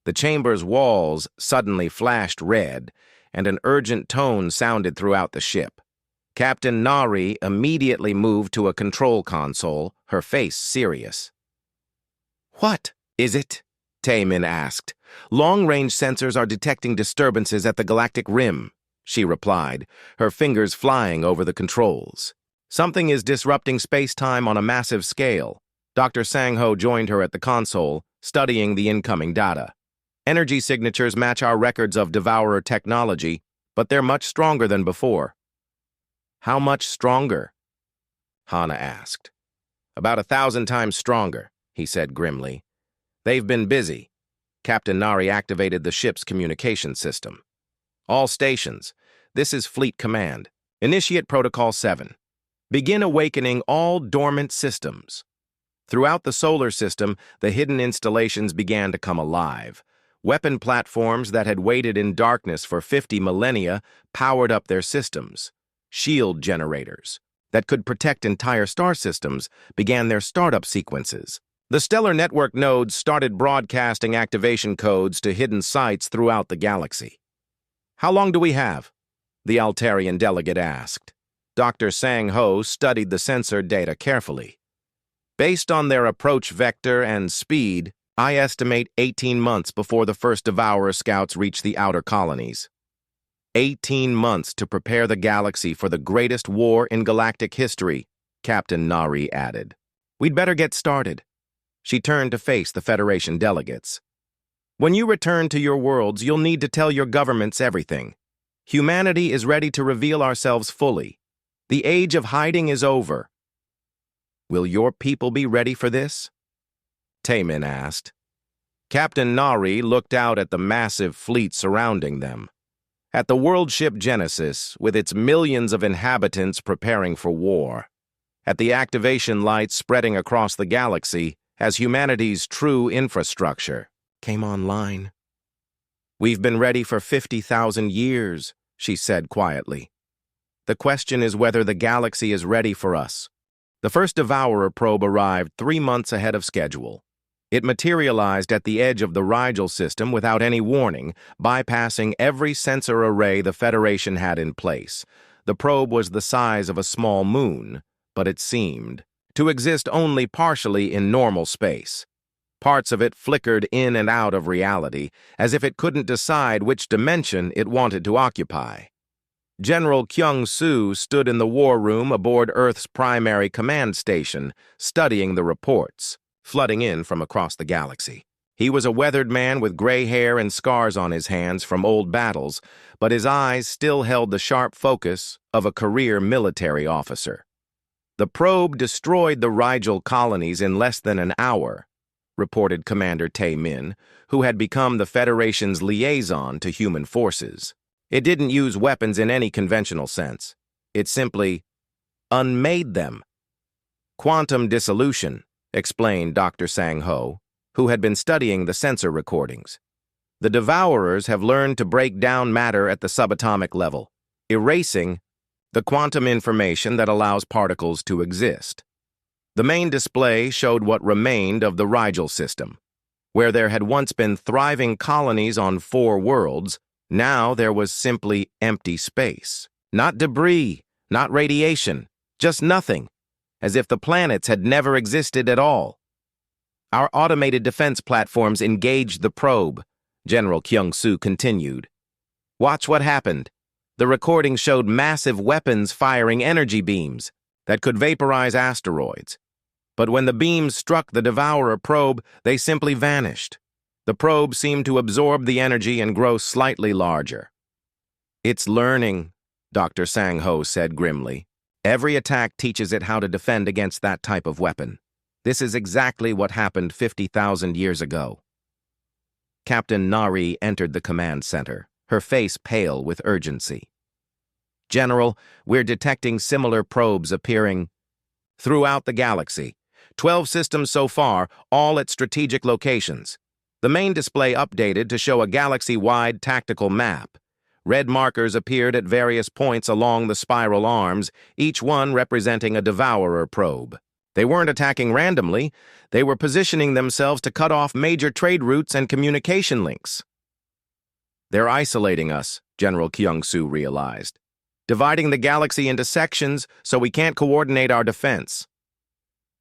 The chamber's walls suddenly flashed red, and an urgent tone sounded throughout the ship. Captain Nari immediately moved to a control console, her face serious. What is it? Taemin asked. Long-range sensors are detecting disturbances at the galactic rim, she replied, her fingers flying over the controls. Something is disrupting space-time on a massive scale. Dr. Sang-ho joined her at the console, studying the incoming data. Energy signatures match our records of Devourer technology, but they're much stronger than before. How much stronger? Hana asked. About 1,000 times stronger, he said grimly. They've been busy. Captain Nari activated the ship's communication system. All stations, this is Fleet Command. Initiate Protocol 7. Begin awakening all dormant systems. Throughout the solar system, the hidden installations began to come alive. Weapon platforms that had waited in darkness for 50 millennia powered up their systems. Shield generators that could protect entire star systems began their startup sequences. The stellar network nodes started broadcasting activation codes to hidden sites throughout the galaxy. How long do we have? The Altarian delegate asked. Dr. Sang-ho studied the sensor data carefully. Based on their approach vector and speed, I estimate 18 months before the first Devourer scouts reach the outer colonies. 18 months to prepare the galaxy for the greatest war in galactic history, Captain Nari added. We'd better get started. She turned to face the Federation delegates. When you return to your worlds, you'll need to tell your governments everything. Humanity is ready to reveal ourselves fully. The age of hiding is over. Will your people be ready for this? Taemin asked. Captain Nari looked out at the massive fleet surrounding them. At the world ship Genesis, with its millions of inhabitants preparing for war. At the activation lights spreading across the galaxy as humanity's true infrastructure came online. We've been ready for 50,000 years, she said quietly. The question is whether the galaxy is ready for us. The first Devourer probe arrived 3 months ahead of schedule. It materialized at the edge of the Rigel system without any warning, bypassing every sensor array the Federation had in place. The probe was the size of a small moon, but it seemed to exist only partially in normal space. Parts of it flickered in and out of reality, as if it couldn't decide which dimension it wanted to occupy. General Kyung-soo stood in the war room aboard Earth's primary command station, studying the reports flooding in from across the galaxy. He was a weathered man with gray hair and scars on his hands from old battles, but his eyes still held the sharp focus of a career military officer. The probe destroyed the Rigel colonies in less than an hour, reported Commander Taemin, who had become the Federation's liaison to human forces. It didn't use weapons in any conventional sense. It simply unmade them. Quantum dissolution, explained Dr. Sang-ho, who had been studying the sensor recordings. The Devourers have learned to break down matter at the subatomic level, erasing the quantum information that allows particles to exist. The main display showed what remained of the Rigel system. Where there had once been thriving colonies on 4 worlds, now there was simply empty space. Not debris, not radiation, just nothing, as if the planets had never existed at all. Our automated defense platforms engaged the probe, General Kyung-soo continued. Watch what happened. The recording showed massive weapons firing energy beams that could vaporize asteroids. But when the beams struck the Devourer probe, they simply vanished. The probe seemed to absorb the energy and grow slightly larger. It's learning, Dr. Sang-ho said grimly. Every attack teaches it how to defend against that type of weapon. This is exactly what happened 50,000 years ago. Captain Nari entered the command center, her face pale with urgency. General, we're detecting similar probes appearing throughout the galaxy. 12 systems so far, all at strategic locations. The main display updated to show a galaxy-wide tactical map. Red markers appeared at various points along the spiral arms, each one representing a Devourer probe. They weren't attacking randomly. They were positioning themselves to cut off major trade routes and communication links. They're isolating us, General Kyung-soo realized. Dividing the galaxy into sections so we can't coordinate our defense.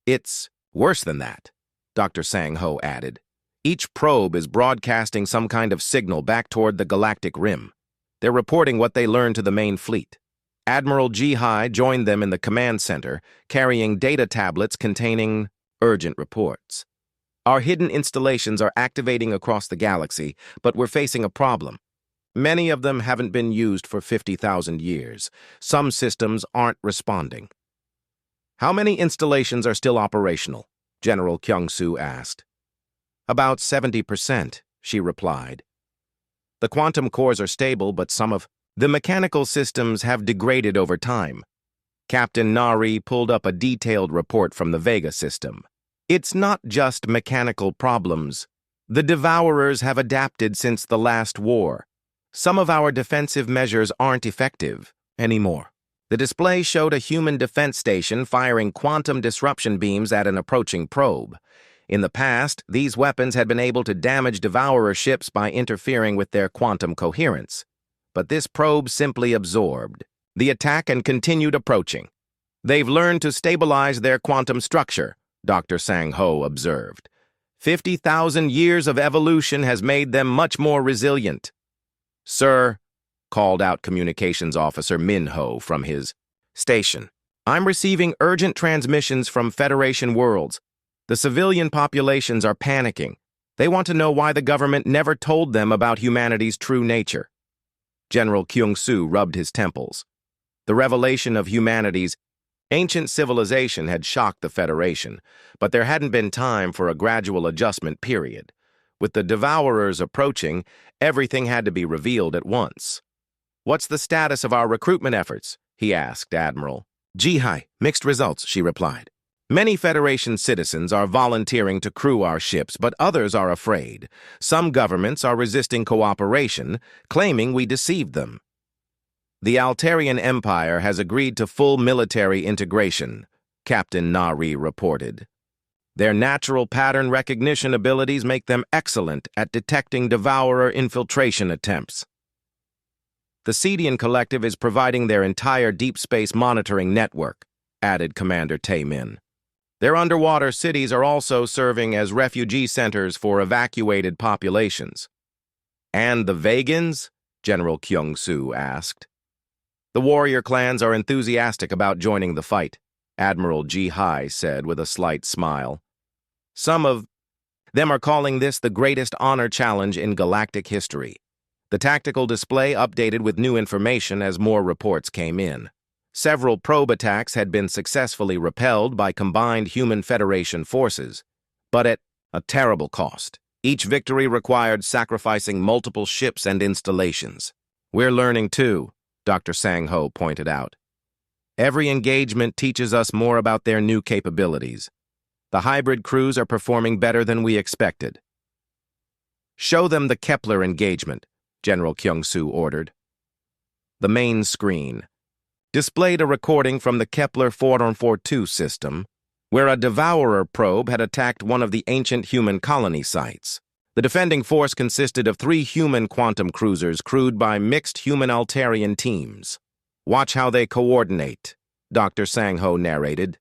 It's worse than that, Dr. Sang-ho added. Each probe is broadcasting some kind of signal back toward the galactic rim. They're reporting what they learned to the main fleet. Admiral Jihai joined them in the command center, carrying data tablets containing urgent reports. Our hidden installations are activating across the galaxy, but we're facing a problem. Many of them haven't been used for 50,000 years. Some systems aren't responding. How many installations are still operational? General Kyung-soo asked. About 70%, she replied. The quantum cores are stable, but some of the mechanical systems have degraded over time. Captain Nari pulled up a detailed report from the Vega system. It's not just mechanical problems. The Devourers have adapted since the last war. Some of our defensive measures aren't effective anymore. The display showed a human defense station firing quantum disruption beams at an approaching probe. In the past, these weapons had been able to damage Devourer ships by interfering with their quantum coherence. But this probe simply absorbed the attack and continued approaching. They've learned to stabilize their quantum structure, Dr. Sang-ho observed. 50,000 years of evolution has made them much more resilient. Sir, called out Communications Officer Min-ho from his station, I'm receiving urgent transmissions from Federation worlds. The civilian populations are panicking. They want to know why the government never told them about humanity's true nature. General Kyung-soo rubbed his temples. The revelation of humanity's ancient civilization had shocked the Federation, but there hadn't been time for a gradual adjustment period. With the Devourers approaching, everything had to be revealed at once. What's the status of our recruitment efforts? He asked Admiral Jihai. Mixed results, she replied. Many Federation citizens are volunteering to crew our ships, but others are afraid. Some governments are resisting cooperation, claiming we deceived them. The Altarian Empire has agreed to full military integration, Captain Nari reported. Their natural pattern recognition abilities make them excellent at detecting Devourer infiltration attempts. The Cedian Collective is providing their entire deep space monitoring network, added Commander Tae-min. Their underwater cities are also serving as refugee centers for evacuated populations. And the Vegans? General Kyung-soo asked. The warrior clans are enthusiastic about joining the fight, Admiral Jihai said with a slight smile. Some of them are calling this the greatest honor challenge in galactic history. The tactical display updated with new information as more reports came in. Several probe attacks had been successfully repelled by combined Human Federation forces, but at a terrible cost. Each victory required sacrificing multiple ships and installations. We're learning too, Dr. Sang-ho pointed out. Every engagement teaches us more about their new capabilities. The hybrid crews are performing better than we expected. Show them the Kepler engagement, General Kyung-soo ordered. The main screen displayed a recording from the Kepler 442 system, where a Devourer probe had attacked one of the ancient human colony sites. The defending force consisted of 3 human quantum cruisers crewed by mixed human-Altarian teams. Watch how they coordinate, Dr. Sang-ho narrated.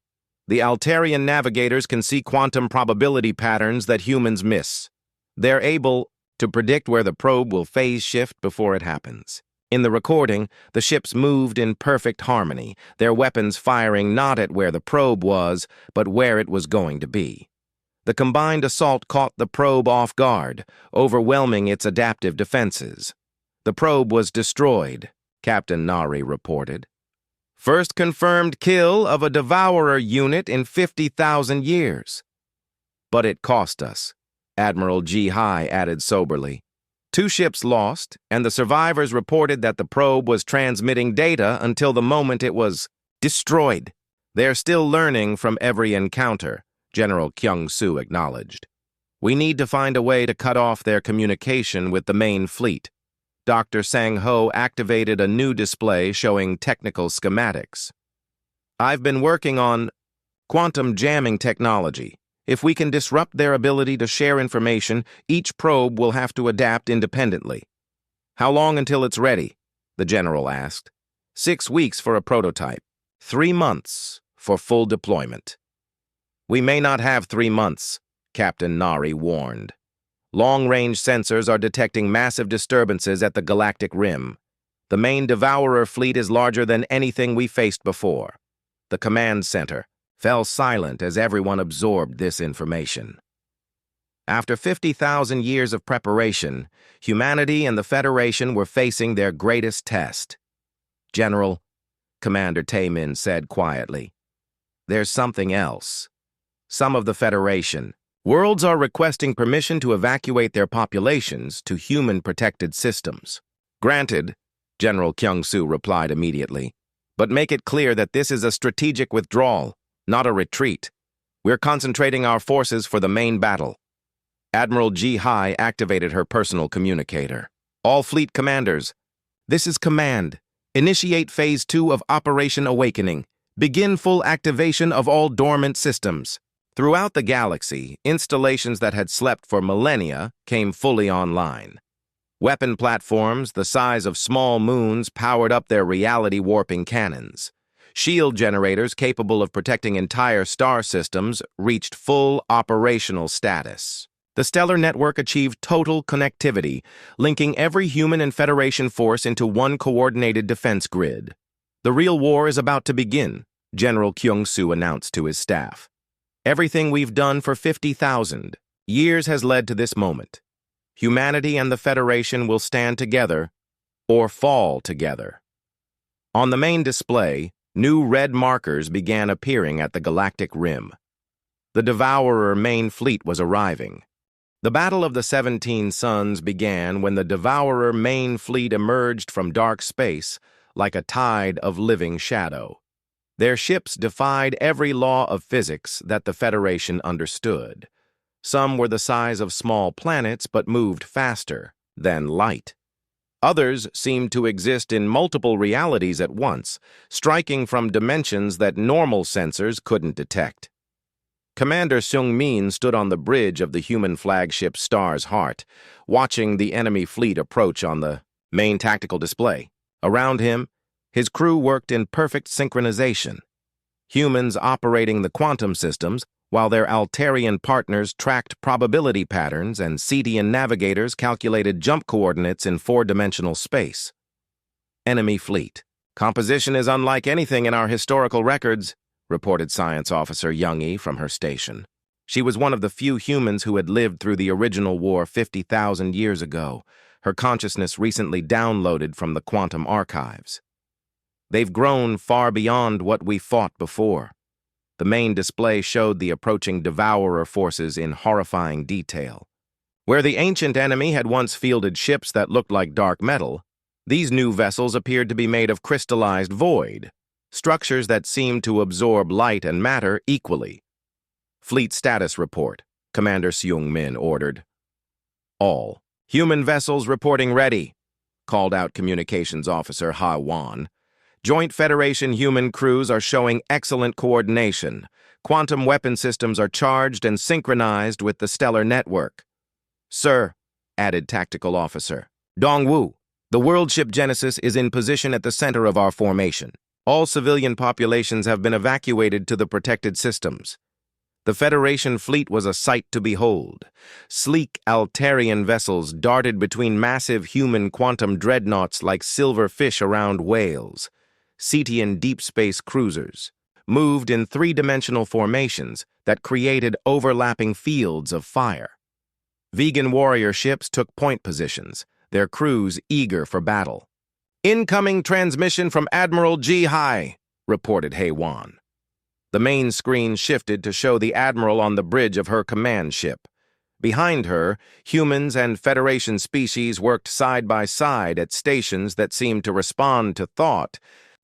The Altarian navigators can see quantum probability patterns that humans miss. They're able to predict where the probe will phase shift before it happens. In the recording, the ships moved in perfect harmony, their weapons firing not at where the probe was, but where it was going to be. The combined assault caught the probe off guard, overwhelming its adaptive defenses. The probe was destroyed, Captain Nari reported. First confirmed kill of a Devourer unit in 50,000 years. But it cost us, Admiral Jihai added soberly. 2 ships lost, and the survivors reported that the probe was transmitting data until the moment it was destroyed. They're still learning from every encounter, General Kyung-soo acknowledged. We need to find a way to cut off their communication with the main fleet. Dr. Sang-ho activated a new display showing technical schematics. I've been working on quantum jamming technology. If we can disrupt their ability to share information, each probe will have to adapt independently. How long until it's ready? The general asked. 6 weeks for a prototype. 3 months for full deployment. We may not have 3 months, Captain Nari warned. Long-range sensors are detecting massive disturbances at the galactic rim. The main Devourer fleet is larger than anything we faced before. The command center fell silent as everyone absorbed this information. After 50,000 years of preparation, humanity and the Federation were facing their greatest test. "General," Commander Taemin said quietly, "there's something else. Some of the Federation worlds are requesting permission to evacuate their populations to human-protected systems." "Granted," General Kyung-soo replied immediately, "but make it clear that this is a strategic withdrawal, not a retreat. We're concentrating our forces for the main battle." Admiral Ji Hai activated her personal communicator. "All fleet commanders, this is command. Initiate Phase 2 of Operation Awakening. Begin full activation of all dormant systems." Throughout the galaxy, installations that had slept for millennia came fully online. Weapon platforms the size of small moons powered up their reality-warping cannons. Shield generators capable of protecting entire star systems reached full operational status. The stellar network achieved total connectivity, linking every human and Federation force into one coordinated defense grid. "The real war is about to begin," General Kyung-soo announced to his staff. "Everything we've done for 50,000 years has led to this moment. Humanity and the Federation will stand together or fall together." On the main display, new red markers began appearing at the galactic rim. The Devourer main fleet was arriving. The Battle of the 17 Suns began when the Devourer main fleet emerged from dark space like a tide of living shadow. Their ships defied every law of physics that the Federation understood. Some were the size of small planets but moved faster than light. Others seemed to exist in multiple realities at once, striking from dimensions that normal sensors couldn't detect. Commander Seung-min stood on the bridge of the human flagship Star's Heart, watching the enemy fleet approach on the main tactical display. Around him, his crew worked in perfect synchronization. Humans operating the quantum systems, while their Altarian partners tracked probability patterns and Cetian navigators calculated jump coordinates in four-dimensional space. Enemy fleet. "Composition is unlike anything in our historical records," reported Science Officer Young-e from her station. She was one of the few humans who had lived through the original war 50,000 years ago, her consciousness recently downloaded from the quantum archives. "They've grown far beyond what we fought before." The main display showed the approaching Devourer forces in horrifying detail. Where the ancient enemy had once fielded ships that looked like dark metal, these new vessels appeared to be made of crystallized void, structures that seemed to absorb light and matter equally. "Fleet status report," Commander Seung-min ordered. "All human vessels reporting ready," called out Communications Officer Ha Wan. "Joint Federation human crews are showing excellent coordination. Quantum weapon systems are charged and synchronized with the stellar network." "Sir," added Tactical Officer Dongwoo, "the world ship Genesis is in position at the center of our formation. All civilian populations have been evacuated to the protected systems." The Federation fleet was a sight to behold. Sleek Altarian vessels darted between massive human quantum dreadnoughts like silver fish around whales. Cetian deep space cruisers moved in three-dimensional formations that created overlapping fields of fire. Vegan warrior ships took point positions, their crews eager for battle. "Incoming transmission from Admiral Ji Hai," reported Hae-won. The main screen shifted to show the Admiral on the bridge of her command ship. Behind her, humans and Federation species worked side by side at stations that seemed to respond to thought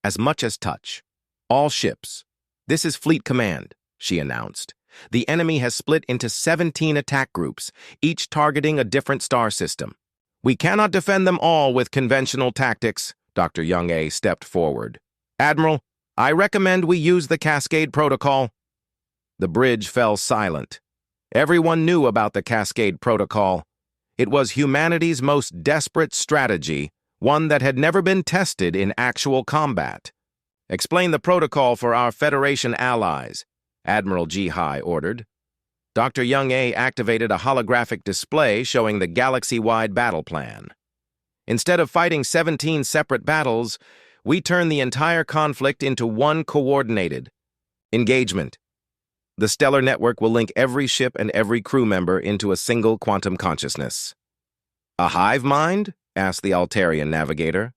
as much as touch. "All ships. This is Fleet Command," she announced. "The enemy has split into 17 attack groups, each targeting a different star system. We cannot defend them all with conventional tactics." Dr. Young-A stepped forward. "Admiral, I recommend we use the Cascade Protocol." The bridge fell silent. Everyone knew about the Cascade Protocol. It was humanity's most desperate strategy, one that had never been tested in actual combat. "Explain the protocol for our Federation allies," Admiral Ji Hai ordered. Dr. Young-A activated a holographic display showing the galaxy-wide battle plan. Instead of fighting 17 separate battles, we turn the entire conflict into one coordinated engagement. The stellar network will link every ship and every crew member into a single quantum consciousness. A hive mind? Asked the Altarian navigator.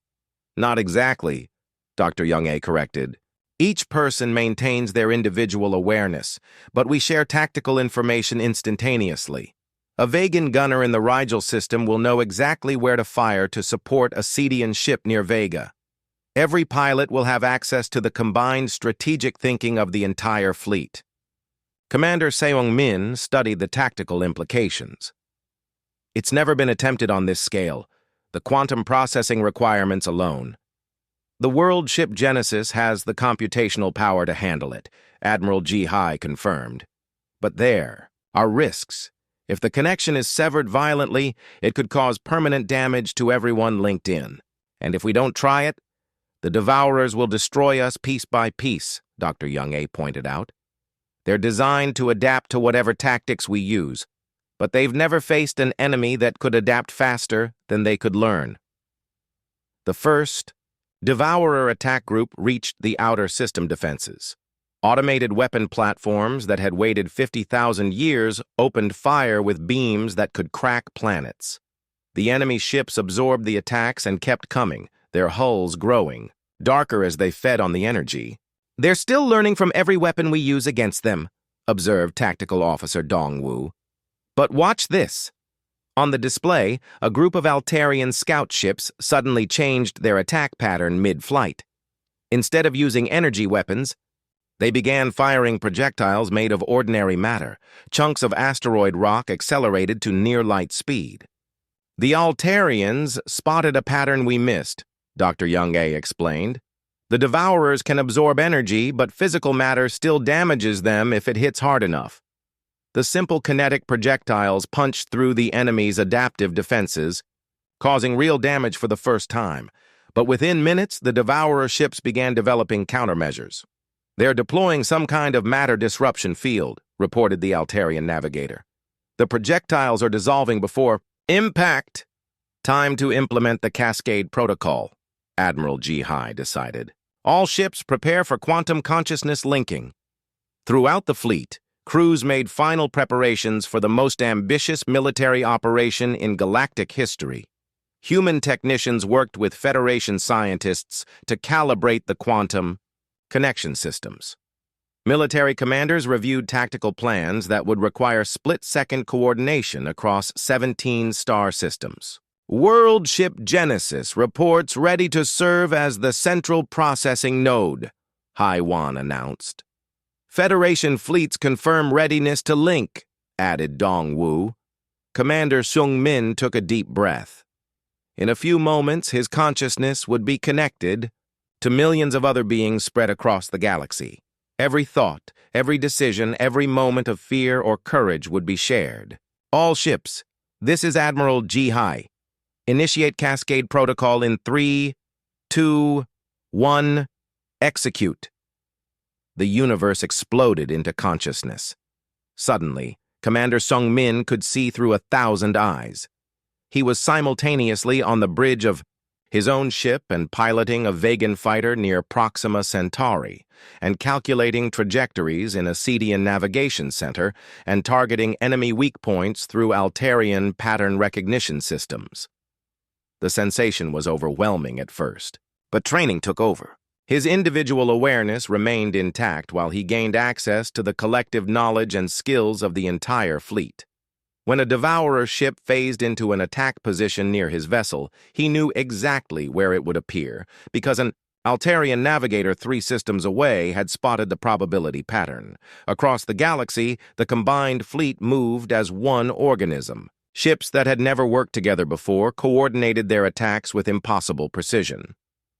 Not exactly, Dr. Young-A corrected. Each person maintains their individual awareness, but we share tactical information instantaneously. A Vegan gunner in the Rigel system will know exactly where to fire to support a Cedian ship near Vega. Every pilot will have access to the combined strategic thinking of the entire fleet. Commander Seong-min studied the tactical implications. It's never been attempted on this scale, the quantum processing requirements alone. The world ship Genesis has the computational power to handle it, Admiral G. Hai confirmed. But there are risks. If the connection is severed violently, it could cause permanent damage to everyone linked in. And if we don't try it, the Devourers will destroy us piece by piece, Dr. Young-A pointed out. They're designed to adapt to whatever tactics we use, but they've never faced an enemy that could adapt faster than they could learn. The first Devourer attack group reached the outer system defenses. Automated weapon platforms that had waited 50,000 years opened fire with beams that could crack planets. The enemy ships absorbed the attacks and kept coming, their hulls growing, darker as they fed on the energy. They're still learning from every weapon we use against them, observed Tactical Officer Dong-Wu. But watch this. On the display, a group of Altarian scout ships suddenly changed their attack pattern mid-flight. Instead of using energy weapons, they began firing projectiles made of ordinary matter, chunks of asteroid rock accelerated to near-light speed. The Altarians spotted a pattern we missed, Dr. Young-A explained. The Devourers can absorb energy, but physical matter still damages them if it hits hard enough. The simple kinetic projectiles punched through the enemy's adaptive defenses, causing real damage for the first time. But within minutes, the Devourer ships began developing countermeasures. They're deploying some kind of matter disruption field, reported the Altarian navigator. The projectiles are dissolving before impact. Time to implement the Cascade Protocol, Admiral G. Hai decided. All ships prepare for quantum consciousness linking. Throughout the fleet, crews made final preparations for the most ambitious military operation in galactic history. Human technicians worked with Federation scientists to calibrate the quantum connection systems. Military commanders reviewed tactical plans that would require split-second coordination across 17 star systems. World ship Genesis reports ready to serve as the central processing node, Haiwan announced. Federation fleets confirm readiness to link, added Dong-Wu. Commander Seong-min took a deep breath. In a few moments, his consciousness would be connected to millions of other beings spread across the galaxy. Every thought, every decision, every moment of fear or courage would be shared. All ships, this is Admiral G. Hai. Initiate Cascade Protocol in 3, 2, 1, execute. The universe exploded into consciousness. Suddenly, Commander Seong-min could see through 1,000 eyes. He was simultaneously on the bridge of his own ship and piloting a Vegan fighter near Proxima Centauri, and calculating trajectories in a Cedian navigation center and targeting enemy weak points through Altarian pattern recognition systems. The sensation was overwhelming at first, but training took over. His individual awareness remained intact while he gained access to the collective knowledge and skills of the entire fleet. When a Devourer ship phased into an attack position near his vessel, he knew exactly where it would appear, because an Altarian navigator 3 systems away had spotted the probability pattern. Across the galaxy, the combined fleet moved as one organism. Ships that had never worked together before coordinated their attacks with impossible precision.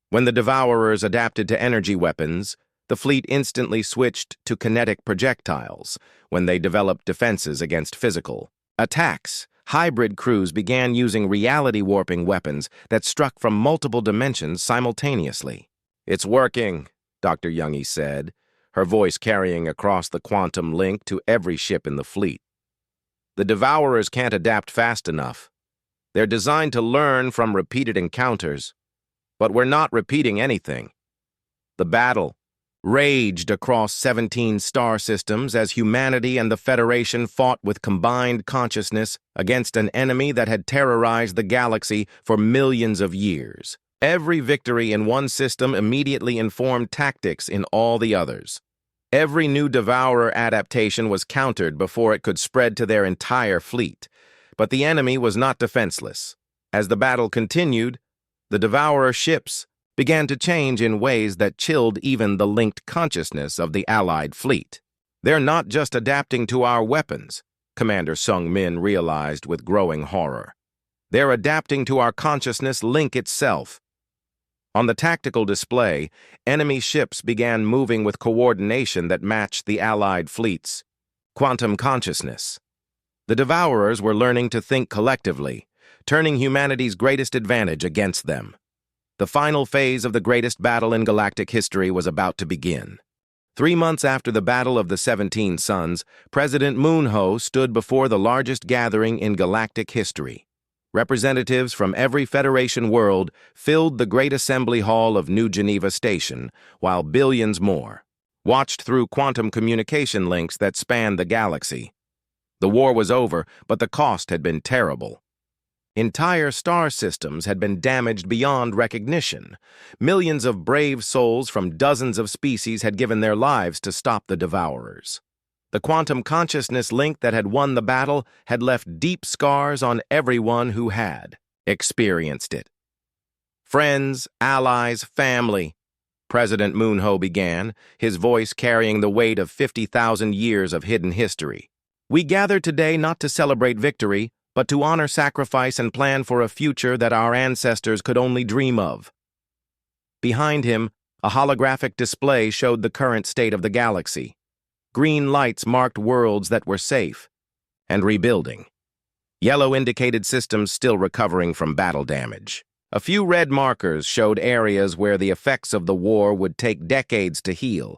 When the Devourers adapted to energy weapons, the fleet instantly switched to kinetic projectiles. When they developed defenses against physical attacks, hybrid crews began using reality-warping weapons that struck from multiple dimensions simultaneously. "It's working," Dr. Young-A said, her voice carrying across the quantum link to every ship in the fleet. "The Devourers can't adapt fast enough. They're designed to learn from repeated encounters, but we're not repeating anything. The battle raged across 17 star systems as humanity and the Federation fought with combined consciousness against an enemy that had terrorized the galaxy for millions of years. Every victory in one system immediately informed tactics in all the others. Every new Devourer adaptation was countered before it could spread to their entire fleet. But the enemy was not defenseless. As the battle continued, the Devourer ships began to change in ways that chilled even the linked consciousness of the Allied fleet. They're not just adapting to our weapons, Commander Sung Min realized with growing horror. They're adapting to our consciousness link itself. On the tactical display, enemy ships began moving with coordination that matched the Allied fleet's quantum consciousness. The Devourers were learning to think collectively, turning humanity's greatest advantage against them. The final phase of the greatest battle in galactic history was about to begin. 3 months after the Battle of the 17 Suns, President Moon Ho stood before the largest gathering in galactic history. Representatives from every Federation world filled the Great Assembly Hall of New Geneva Station, while billions more watched through quantum communication links that spanned the galaxy. The war was over, but the cost had been terrible. Entire star systems had been damaged beyond recognition. Millions of brave souls from dozens of species had given their lives to stop the Devourers. The quantum consciousness link that had won the battle had left deep scars on everyone who had experienced it. Friends, allies, family, President Moon Ho began, his voice carrying the weight of 50,000 years of hidden history. We gather today not to celebrate victory, but to honor sacrifice and plan for a future that our ancestors could only dream of. Behind him, a holographic display showed the current state of the galaxy. Green lights marked worlds that were safe and rebuilding. Yellow indicated systems still recovering from battle damage. A few red markers showed areas where the effects of the war would take decades to heal.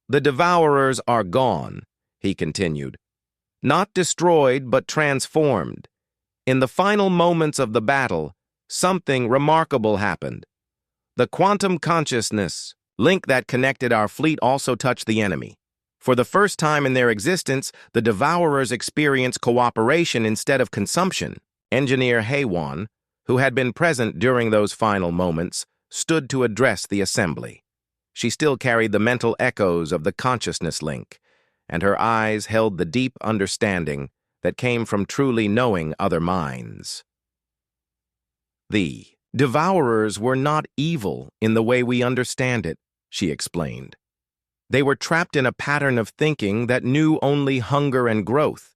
The Devourers are gone, he continued. Not destroyed, but transformed. In the final moments of the battle, something remarkable happened. The quantum consciousness link that connected our fleet also touched the enemy. For the first time in their existence, the Devourers experienced cooperation instead of consumption. Engineer Haewon, who had been present during those final moments, stood to address the assembly. She still carried the mental echoes of the consciousness link, and her eyes held the deep understanding that came from truly knowing other minds. The Devourers were not evil in the way we understand it, she explained. They were trapped in a pattern of thinking that knew only hunger and growth.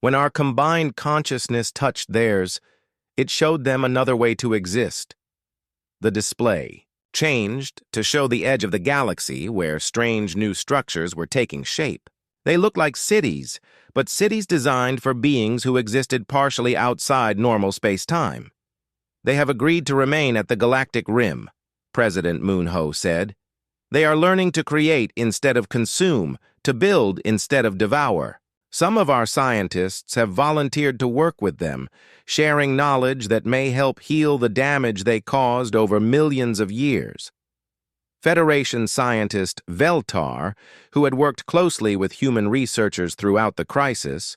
When our combined consciousness touched theirs, it showed them another way to exist. The display changed to show the edge of the galaxy where strange new structures were taking shape. They looked like cities, but cities designed for beings who existed partially outside normal space-time. They have agreed to remain at the galactic rim, President Moon Ho said. They are learning to create instead of consume, to build instead of devour. Some of our scientists have volunteered to work with them, sharing knowledge that may help heal the damage they caused over millions of years. Federation scientist Veltar, who had worked closely with human researchers throughout the crisis,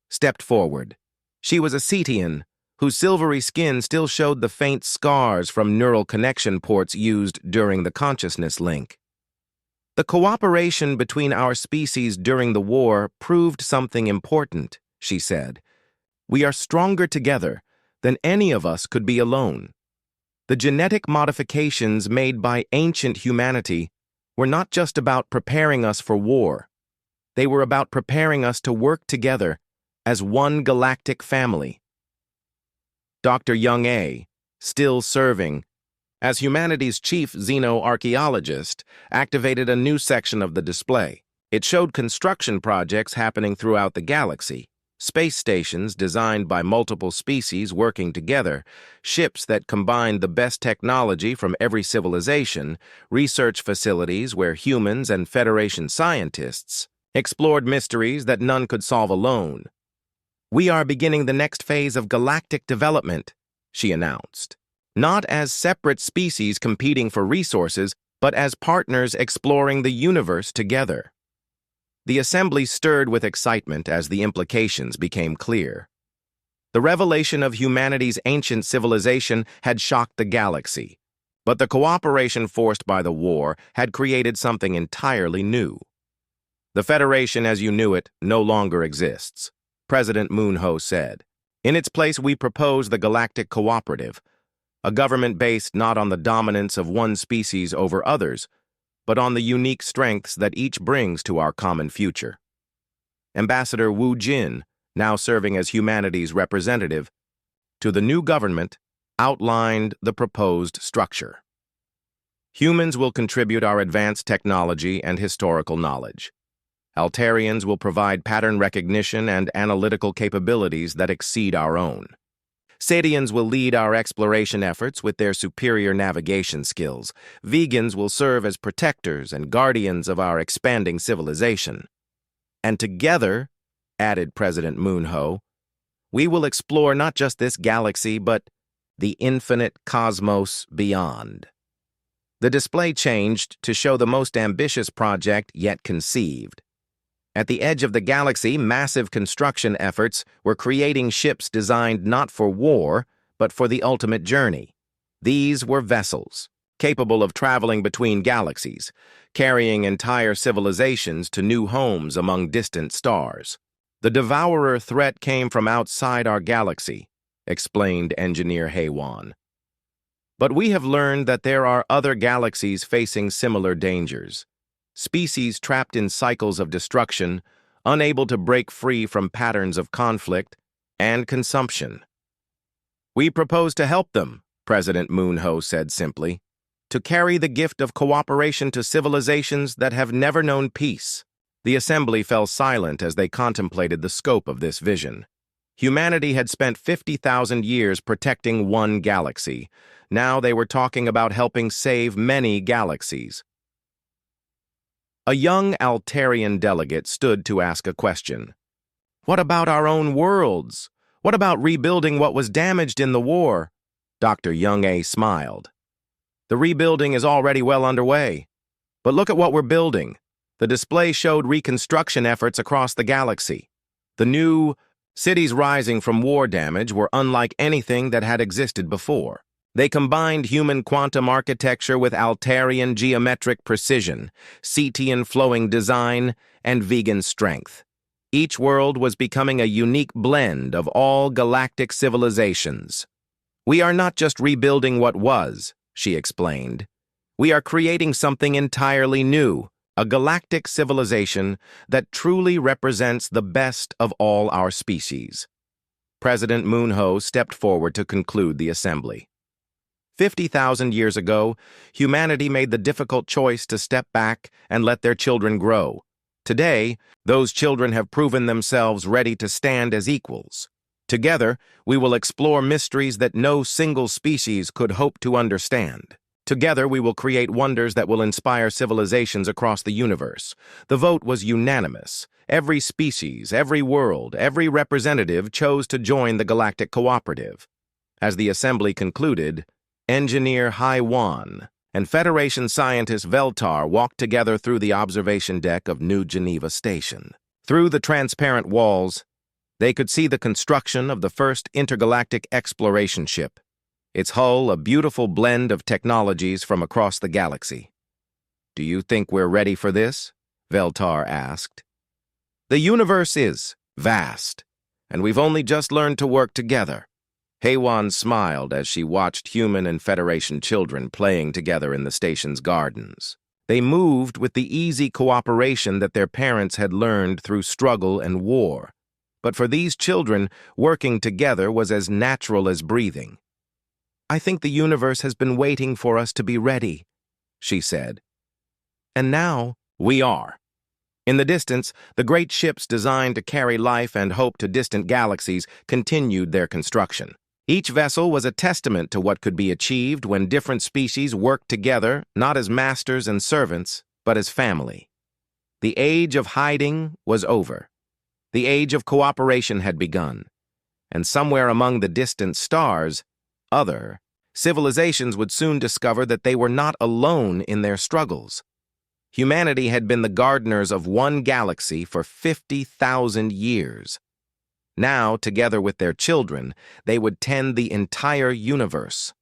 stepped forward. She was a Cetian, whose silvery skin still showed the faint scars from neural connection ports used during the consciousness link. The cooperation between our species during the war proved something important, she said. We are stronger together than any of us could be alone. The genetic modifications made by ancient humanity were not just about preparing us for war. They were about preparing us to work together as one galactic family. Dr. Young A, still serving as humanity's chief xenoarchaeologist, activated a new section of the display. It showed construction projects happening throughout the galaxy. Space stations designed by multiple species working together, ships that combined the best technology from every civilization, research facilities where humans and Federation scientists explored mysteries that none could solve alone. "We are beginning the next phase of galactic development," she announced. "Not as separate species competing for resources, but as partners exploring the universe together." The assembly stirred with excitement as the implications became clear. The revelation of humanity's ancient civilization had shocked the galaxy, but the cooperation forced by the war had created something entirely new. "The Federation as you knew it no longer exists," President Moon-ho said. "In its place, we propose the Galactic Cooperative, a government based not on the dominance of one species over others, but on the unique strengths that each brings to our common future." Ambassador Wu Jin, now serving as humanity's representative to the new government, outlined the proposed structure. "Humans will contribute our advanced technology and historical knowledge. Altarians will provide pattern recognition and analytical capabilities that exceed our own. Sadians will lead our exploration efforts with their superior navigation skills. Vegans will serve as protectors and guardians of our expanding civilization. And together," added President Moon-ho, "we will explore not just this galaxy, but the infinite cosmos beyond." The display changed to show the most ambitious project yet conceived. At the edge of the galaxy, massive construction efforts were creating ships designed not for war, but for the ultimate journey. These were vessels, capable of traveling between galaxies, carrying entire civilizations to new homes among distant stars. "The devourer threat came from outside our galaxy," explained Engineer Heywan. "But we have learned that there are other galaxies facing similar dangers. Species trapped in cycles of destruction, unable to break free from patterns of conflict and consumption. We propose to help them," President Moon-ho said simply, "to carry the gift of cooperation to civilizations that have never known peace." The assembly fell silent as they contemplated the scope of this vision. Humanity had spent 50,000 years protecting one galaxy. Now they were talking about helping save many galaxies. A young Altarian delegate stood to ask a question. "What about our own worlds? What about rebuilding what was damaged in the war?" Dr. Young-A smiled. "The rebuilding is already well underway. But look at what we're building." The display showed reconstruction efforts across the galaxy. The new cities rising from war damage were unlike anything that had existed before. They combined human quantum architecture with Altarian geometric precision, Cetian flowing design, and vegan strength. Each world was becoming a unique blend of all galactic civilizations. "We are not just rebuilding what was," she explained. "We are creating something entirely new, a galactic civilization that truly represents the best of all our species." President Moon-ho stepped forward to conclude the assembly. 50,000 years ago, humanity made the difficult choice to step back and let their children grow. Today, those children have proven themselves ready to stand as equals. Together, we will explore mysteries that no single species could hope to understand. Together, we will create wonders that will inspire civilizations across the universe. The vote was unanimous. Every species, every world, every representative chose to join the Galactic Cooperative. As the assembly concluded, Engineer Heywan and Federation scientist Veltar walked together through the observation deck of New Geneva Station. Through the transparent walls, they could see the construction of the first intergalactic exploration ship, its hull a beautiful blend of technologies from across the galaxy. "Do you think we're ready for this?" Veltar asked. "The universe is vast, and we've only just learned to work together." Heywan smiled as she watched human and Federation children playing together in the station's gardens. They moved with the easy cooperation that their parents had learned through struggle and war. But for these children, working together was as natural as breathing. "I think the universe has been waiting for us to be ready," she said. "And now we are." In the distance, the great ships designed to carry life and hope to distant galaxies continued their construction. Each vessel was a testament to what could be achieved when different species worked together, not as masters and servants, but as family. The age of hiding was over. The age of cooperation had begun, and somewhere among the distant stars, other civilizations would soon discover that they were not alone in their struggles. Humanity had been the gardeners of one galaxy for 50,000 years. Now, together with their children, they would tend the entire universe.